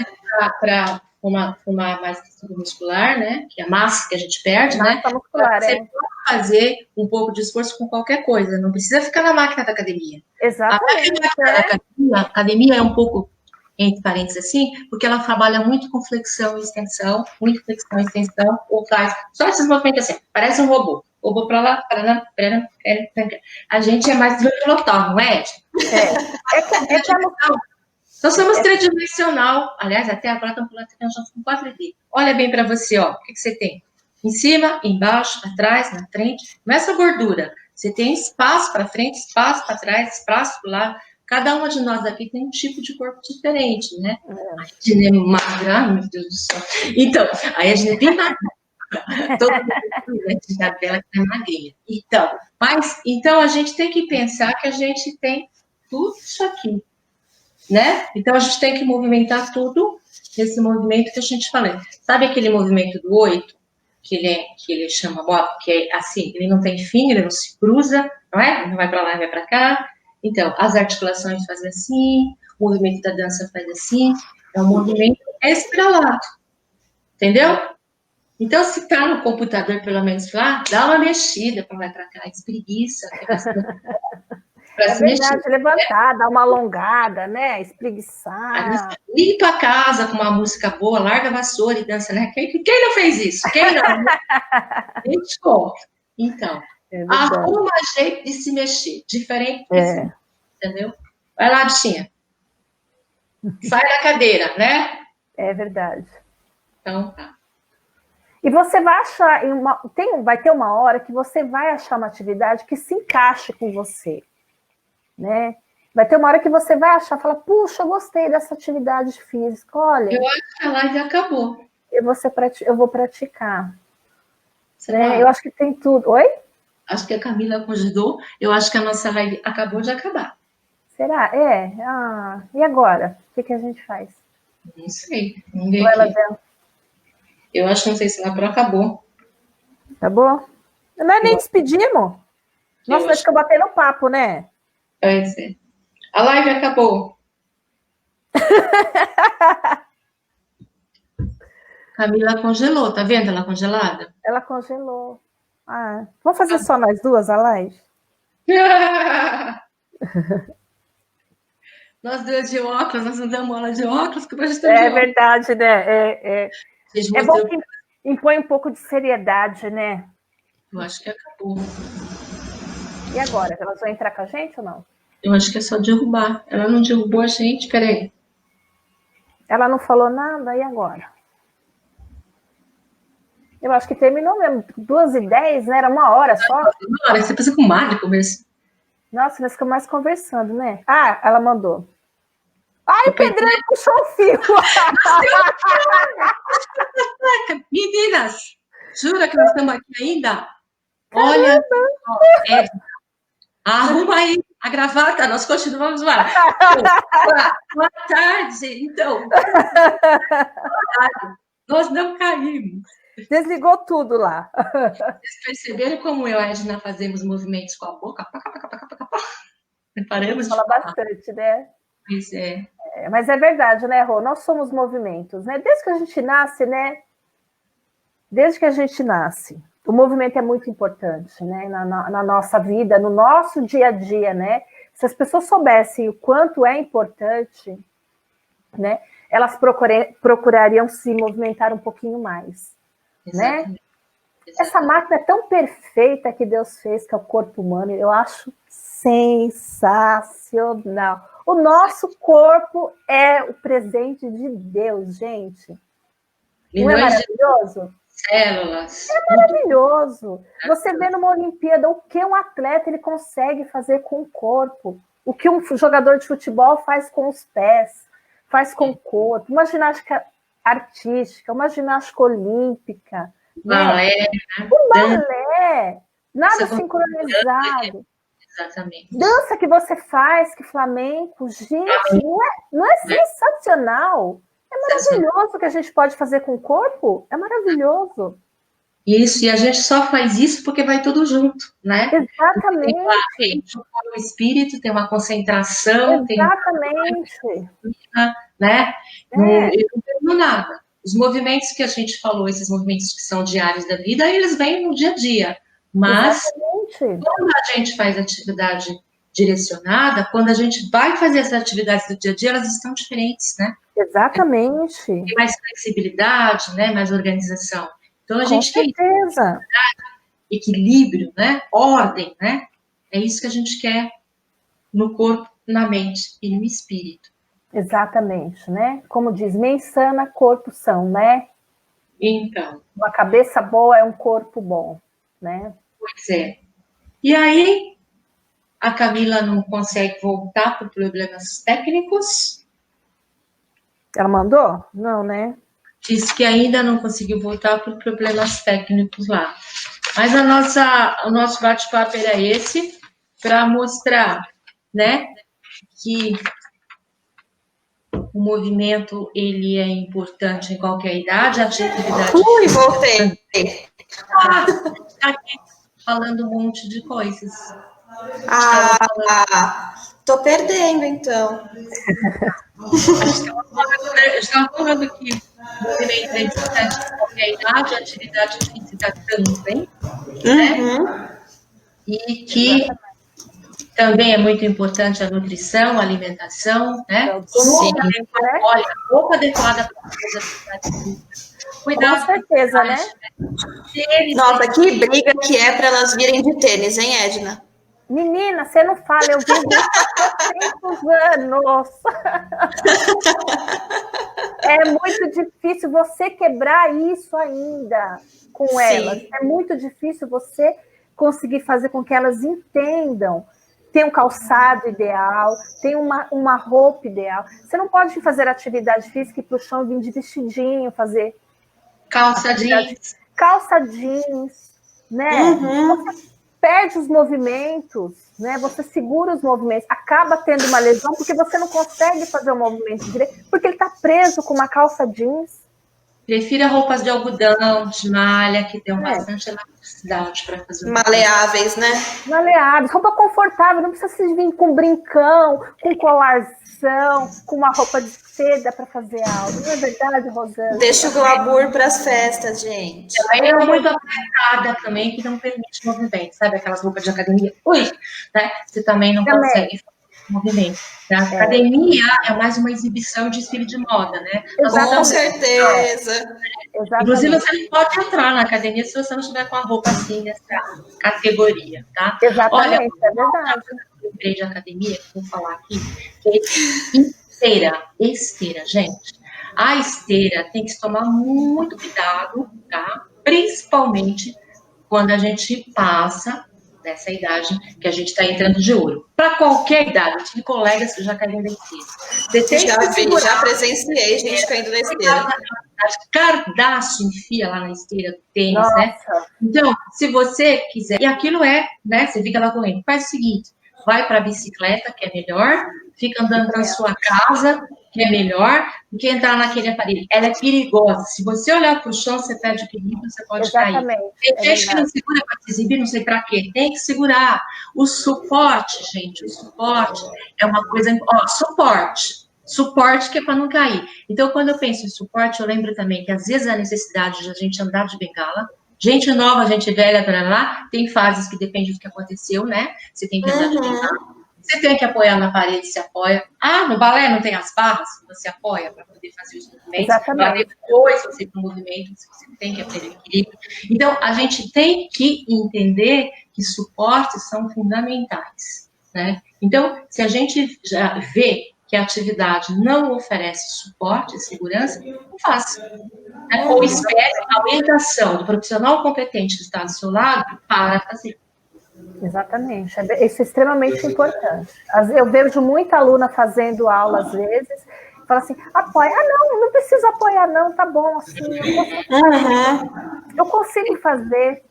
Para uma mais muscular, né? Que é a massa que a gente perde, né? Muscular, você pode fazer um pouco de esforço com qualquer coisa, não precisa ficar na máquina da academia. Exatamente. A academia é um pouco entre parênteses assim, porque ela trabalha muito com flexão e extensão, ou faz só esses movimentos assim, parece um robô. Robô para lá, para lá, para lá. A gente é mais tridimensional, não é? Nós somos tridimensional. Aliás, até agora estamos com 4D. Olha bem para você, ó. O que você tem? Em cima, embaixo, atrás, na frente. Não é essa gordura. Você tem espaço para frente, espaço para trás, espaço para lá. Cada uma de nós aqui tem um tipo de corpo diferente, né? A gente é magra, meu Deus do céu. Então, aí a gente é bem magra. Todo mundo a dela que é magrinha. Então a gente tem que pensar que a gente tem tudo isso aqui, né? Então a gente tem que movimentar tudo nesse movimento que a gente falou. Sabe aquele movimento do 8? Que ele chama, que é assim, ele não tem fim, ele não se cruza, não é? Não vai para lá e vai para cá. Então, as articulações fazem assim, o movimento da dança faz assim, é um movimento estrelado, entendeu? Então, se tá no computador, pelo menos lá, dá uma mexida para lá e para cá, espreguiça. É verdade, levantar, dar uma alongada, né? Espreguiçar. Limpa a casa com uma música boa, larga a vassoura e dança, né? Quem não fez isso? Quem não? Gente, então, arruma jeito de se mexer, diferente disso, entendeu? Vai lá, bichinha. Sai da cadeira, né? É verdade. Então, tá. E você vai achar, vai ter uma hora que você vai achar uma atividade que se encaixe com você, né? Vai ter uma hora que você vai achar, fala, puxa, eu gostei dessa atividade física, olha... Eu acho que a live acabou. Eu vou praticar. Né? Eu acho que tem tudo. Oi? Acho que a Camila congelou. Eu acho que a nossa live acabou de acabar. Será? E agora? O que a gente faz? Não sei. Vamos ver aqui. Eu acho que não sei se ela acabou. Acabou? Nós nem despedimos. Nossa, acho que eu botei no papo, né? Pode ser. A live acabou. Camila congelou, tá vendo ela congelada? Ela congelou. Vamos fazer só nós duas a live? Nós duas de óculos, nós não damos aula de óculos, que pra gente É verdade, né? É bom que impõe um pouco de seriedade, né? Eu acho que acabou. E agora? Elas vão entrar com a gente ou não? Eu acho que é só derrubar. Ela não derrubou a gente, peraí. Ela não falou nada, e agora? Eu acho que terminou mesmo. 2h10, né? Era 1 hora só. 1 hora, você pensa com o Mário conversa. Nossa, nós ficamos mais conversando, né? Ela mandou. O pedreiro puxou o fio. Meninas, jura que nós estamos aqui ainda? Olha, arruma aí a gravata, nós continuamos lá. Boa tarde, então. Nós não caímos. Desligou tudo lá. Vocês perceberam como eu e a Edna fazemos movimentos com a boca? Reparamos? Fala bastante, né? Pois é. Mas é verdade, né, Rô? Nós somos movimentos, né? Desde que a gente nasce, né? Desde que a gente nasce, o movimento é muito importante, né? Na nossa vida, no nosso dia a dia, né? Se as pessoas soubessem o quanto é importante, né? Elas procurariam se movimentar um pouquinho mais, né? Essa máquina é tão perfeita que Deus fez, que é o corpo humano, eu acho sensacional. O nosso corpo é o presente de Deus, gente. Não é maravilhoso? Células. É maravilhoso. Você vê numa Olimpíada o que um atleta ele consegue fazer com o corpo, o que um jogador de futebol faz com os pés, faz com o corpo, uma ginástica artística, uma ginástica olímpica, balé, um balé, nada sincronizado. Exatamente. Dança que você faz, que flamenco, gente, não é sensacional? É maravilhoso o que a gente pode fazer com o corpo, é maravilhoso. Isso, e a gente só faz isso porque vai tudo junto, né? Exatamente. Tem o espírito, tem uma concentração, exatamente. Né? Eu não tenho nada. Os movimentos que a gente falou, esses movimentos que são diários da vida, eles vêm no dia a dia. Mas, quando a gente faz atividade direcionada, quando a gente vai fazer essas atividades do dia a dia, elas estão diferentes, né? Exatamente. Tem mais flexibilidade, né? Mais organização. Então, a gente quer certeza. Equilíbrio, né? Ordem, né? É isso que a gente quer no corpo, na mente e no espírito. Exatamente, né? Como diz, mente sana, corpo são, né? Então. Uma cabeça boa é um corpo bom, né? Pois é. E aí, a Camila não consegue voltar por problemas técnicos? Ela mandou? Não, né? Diz que ainda não conseguiu voltar por problemas técnicos lá. Mas o nosso bate-papo era esse, para mostrar, né, que o movimento, ele é importante em qualquer idade, a atividade... Ui, voltei! Tá aqui falando um monte de coisas. Tô perdendo, então. Estava falando que o movimento é importante em qualquer idade, a atividade física também, né? E que também é muito importante a nutrição, a alimentação, né? Sim. Olha, roupa adequada para fazer atividade física. Cuidado. Com certeza, né? Nossa, que briga que é para elas virem de tênis, hein, Edna? Menina, você não fala, eu vivo há 400 anos. É muito difícil você quebrar isso ainda com elas. É muito difícil você conseguir fazer com que elas entendam. Tem um calçado ideal, tem uma roupa ideal. Você não pode fazer atividade física e ir para o chão vir de vestidinho, fazer... Calça jeans. Calça jeans, né? Você perde os movimentos, né? Você segura os movimentos, acaba tendo uma lesão porque você não consegue fazer o movimento direito, porque ele está preso com uma calça jeans. Prefira roupas de algodão, de malha, que dão bastante elasticidade para fazer. Maleáveis, né? Maleáveis, roupa confortável, não precisa vir com brincão, com colarzão, com uma roupa de seda para fazer algo. Não é verdade, Rosana? Deixa o glamour para as festas, gente. Também é muito apertada também, que não permite movimento, sabe? Aquelas roupas de academia. Né? Você também não consegue fazer movimento. A academia é mais uma exibição de desfile de moda, né? Com certeza. Inclusive, você não pode entrar na academia se você não estiver com a roupa assim, nessa categoria, tá? Exatamente, olha, é verdade. Eu lembrei de academia, que vou falar aqui, que é esteira, gente. A esteira tem que se tomar muito cuidado, tá? Principalmente quando a gente passa dessa idade que a gente está entrando de ouro. Para qualquer idade, eu tive colegas que já caíram na esteira. Já presenciei gente caindo na esteira. Cardácio enfia lá na esteira do tênis, né? Então, se você quiser, e aquilo é, né? Você fica lá correndo. Faz o seguinte, vai para a bicicleta, que é melhor, fica andando na sua casa, que é melhor, do que entrar naquele aparelho. Ela é perigosa. Se você olhar para o chão, você perde o equilíbrio, você pode cair. Tem gente que não segura para se exibir, não sei para quê. Tem que segurar. O suporte, gente, o suporte é uma coisa... Ó, suporte que é para não cair. Então, quando eu penso em suporte, eu lembro também que às vezes a necessidade de a gente andar de bengala, gente nova, gente velha, lá, tem fases que depende do que aconteceu, né? Você tem que andar de bengala. Você tem que apoiar na parede, se apoia. No balé não tem as barras, você apoia para poder fazer os movimentos. Exatamente. Depois você para o movimento, você tem que aprender equilíbrio. Então, a gente tem que entender que suportes são fundamentais, né? Então, se a gente já vê que a atividade não oferece suporte e segurança, não faça. Ou espere a orientação do profissional competente que está do seu lado para fazer. Exatamente, isso é extremamente importante. Eu vejo muita aluna fazendo aula às vezes, fala assim, apoia, não precisa apoiar não, tá bom, assim, eu consigo fazer.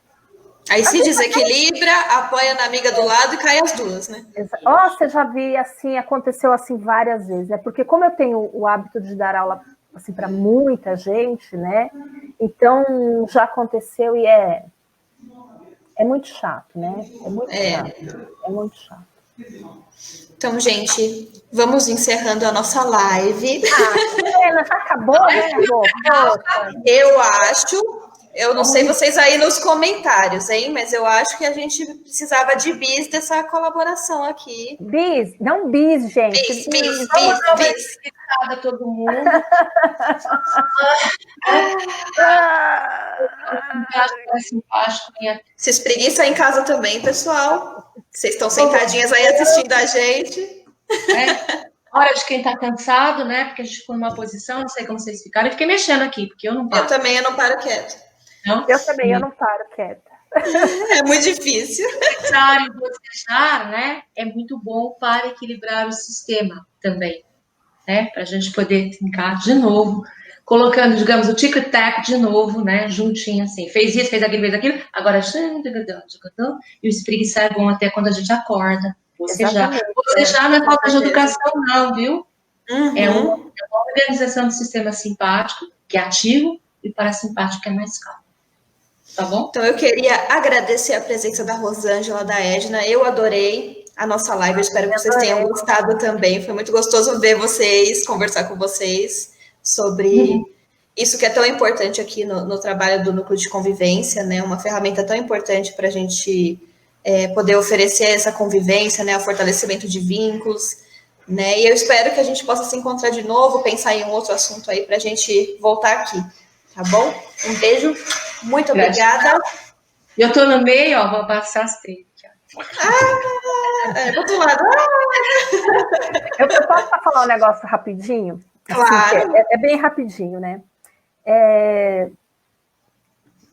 Aí se desequilibra, apoia na amiga do lado e cai as duas, né? Nossa, eu já vi assim, aconteceu assim várias vezes, né? Porque como eu tenho o hábito de dar aula assim para muita gente, né? Então já aconteceu e é muito chato, né? É muito chato. Então, gente, vamos encerrando a nossa live. Já acabou, né, amor? Eu acho Eu não sei vocês aí nos comentários, hein? Mas eu acho que a gente precisava de bis dessa colaboração aqui. Bis, não bis, gente. Vamos dar uma explicada a todo mundo. Simpático. Se espreguiça em casa também, pessoal. Vocês estão sentadinhas aí assistindo a gente. Hora de quem está cansado, né? Porque a gente ficou numa posição, não sei como vocês ficaram. Eu fiquei mexendo aqui, porque eu não paro. Eu também, eu não paro quieto. Não? Eu também, eu não paro quieta. É muito difícil. Fechar e bocejar, né? É muito bom para equilibrar o sistema também, né? Para a gente poder trincar de novo, colocando, digamos, o tic-tac de novo, né? Juntinho assim. Fez isso, fez aquilo, agora e o espreguiçar é bom até quando a gente acorda. Bocejar não é falta de educação, não, viu? Uhum. É uma organização do sistema simpático, que é ativo, e parasimpático, que é mais calmo. Tá bom? Então, eu queria agradecer a presença da Rosângela, da Edna. Eu adorei a nossa live. Eu espero que vocês tenham gostado também. Foi muito gostoso ver vocês, conversar com vocês sobre isso que é tão importante aqui no trabalho do Núcleo de Convivência, né? Uma ferramenta tão importante para a gente poder oferecer essa convivência, né? O fortalecimento de vínculos, né? E eu espero que a gente possa se encontrar de novo, pensar em um outro assunto aí para a gente voltar aqui. Tá bom? Um beijo, muito obrigada. Eu tô no meio, ó, vou passar as três. Do outro lado. Eu posso falar um negócio rapidinho? Claro. Assim, é bem rapidinho, né?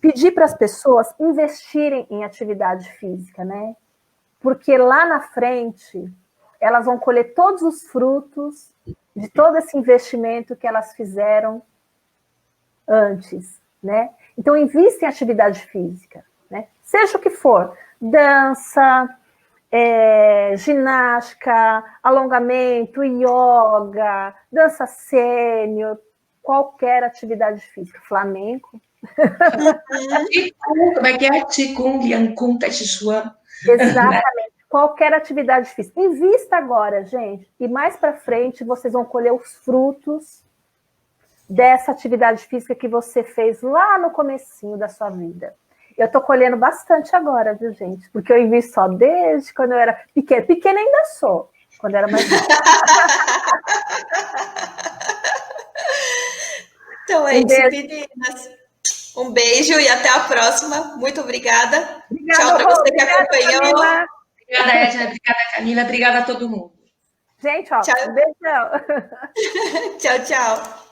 Pedir para as pessoas investirem em atividade física, né? Porque lá na frente, elas vão colher todos os frutos de todo esse investimento que elas fizeram antes, né? Então, invista em atividade física, né? Seja o que for, dança, ginástica, alongamento, yoga, dança sênior, qualquer atividade física, flamenco. Como é que é? Qigong, Liangkung, Tai Chi Chuan. Exatamente, qualquer atividade física. Invista agora, gente, e mais para frente vocês vão colher os frutos dessa atividade física que você fez lá no comecinho da sua vida. Eu estou colhendo bastante agora, viu, gente? Porque eu invisto só desde quando eu era pequena. Pequena ainda sou, quando eu era mais nova. Então é isso, meninas. Um beijo e até a próxima. Muito obrigada. Tchau para você que acompanhou. Camila. Obrigada, Edna. Obrigada, Camila. Obrigada a todo mundo. Gente, ó, tchau. Um beijão. Tchau, tchau.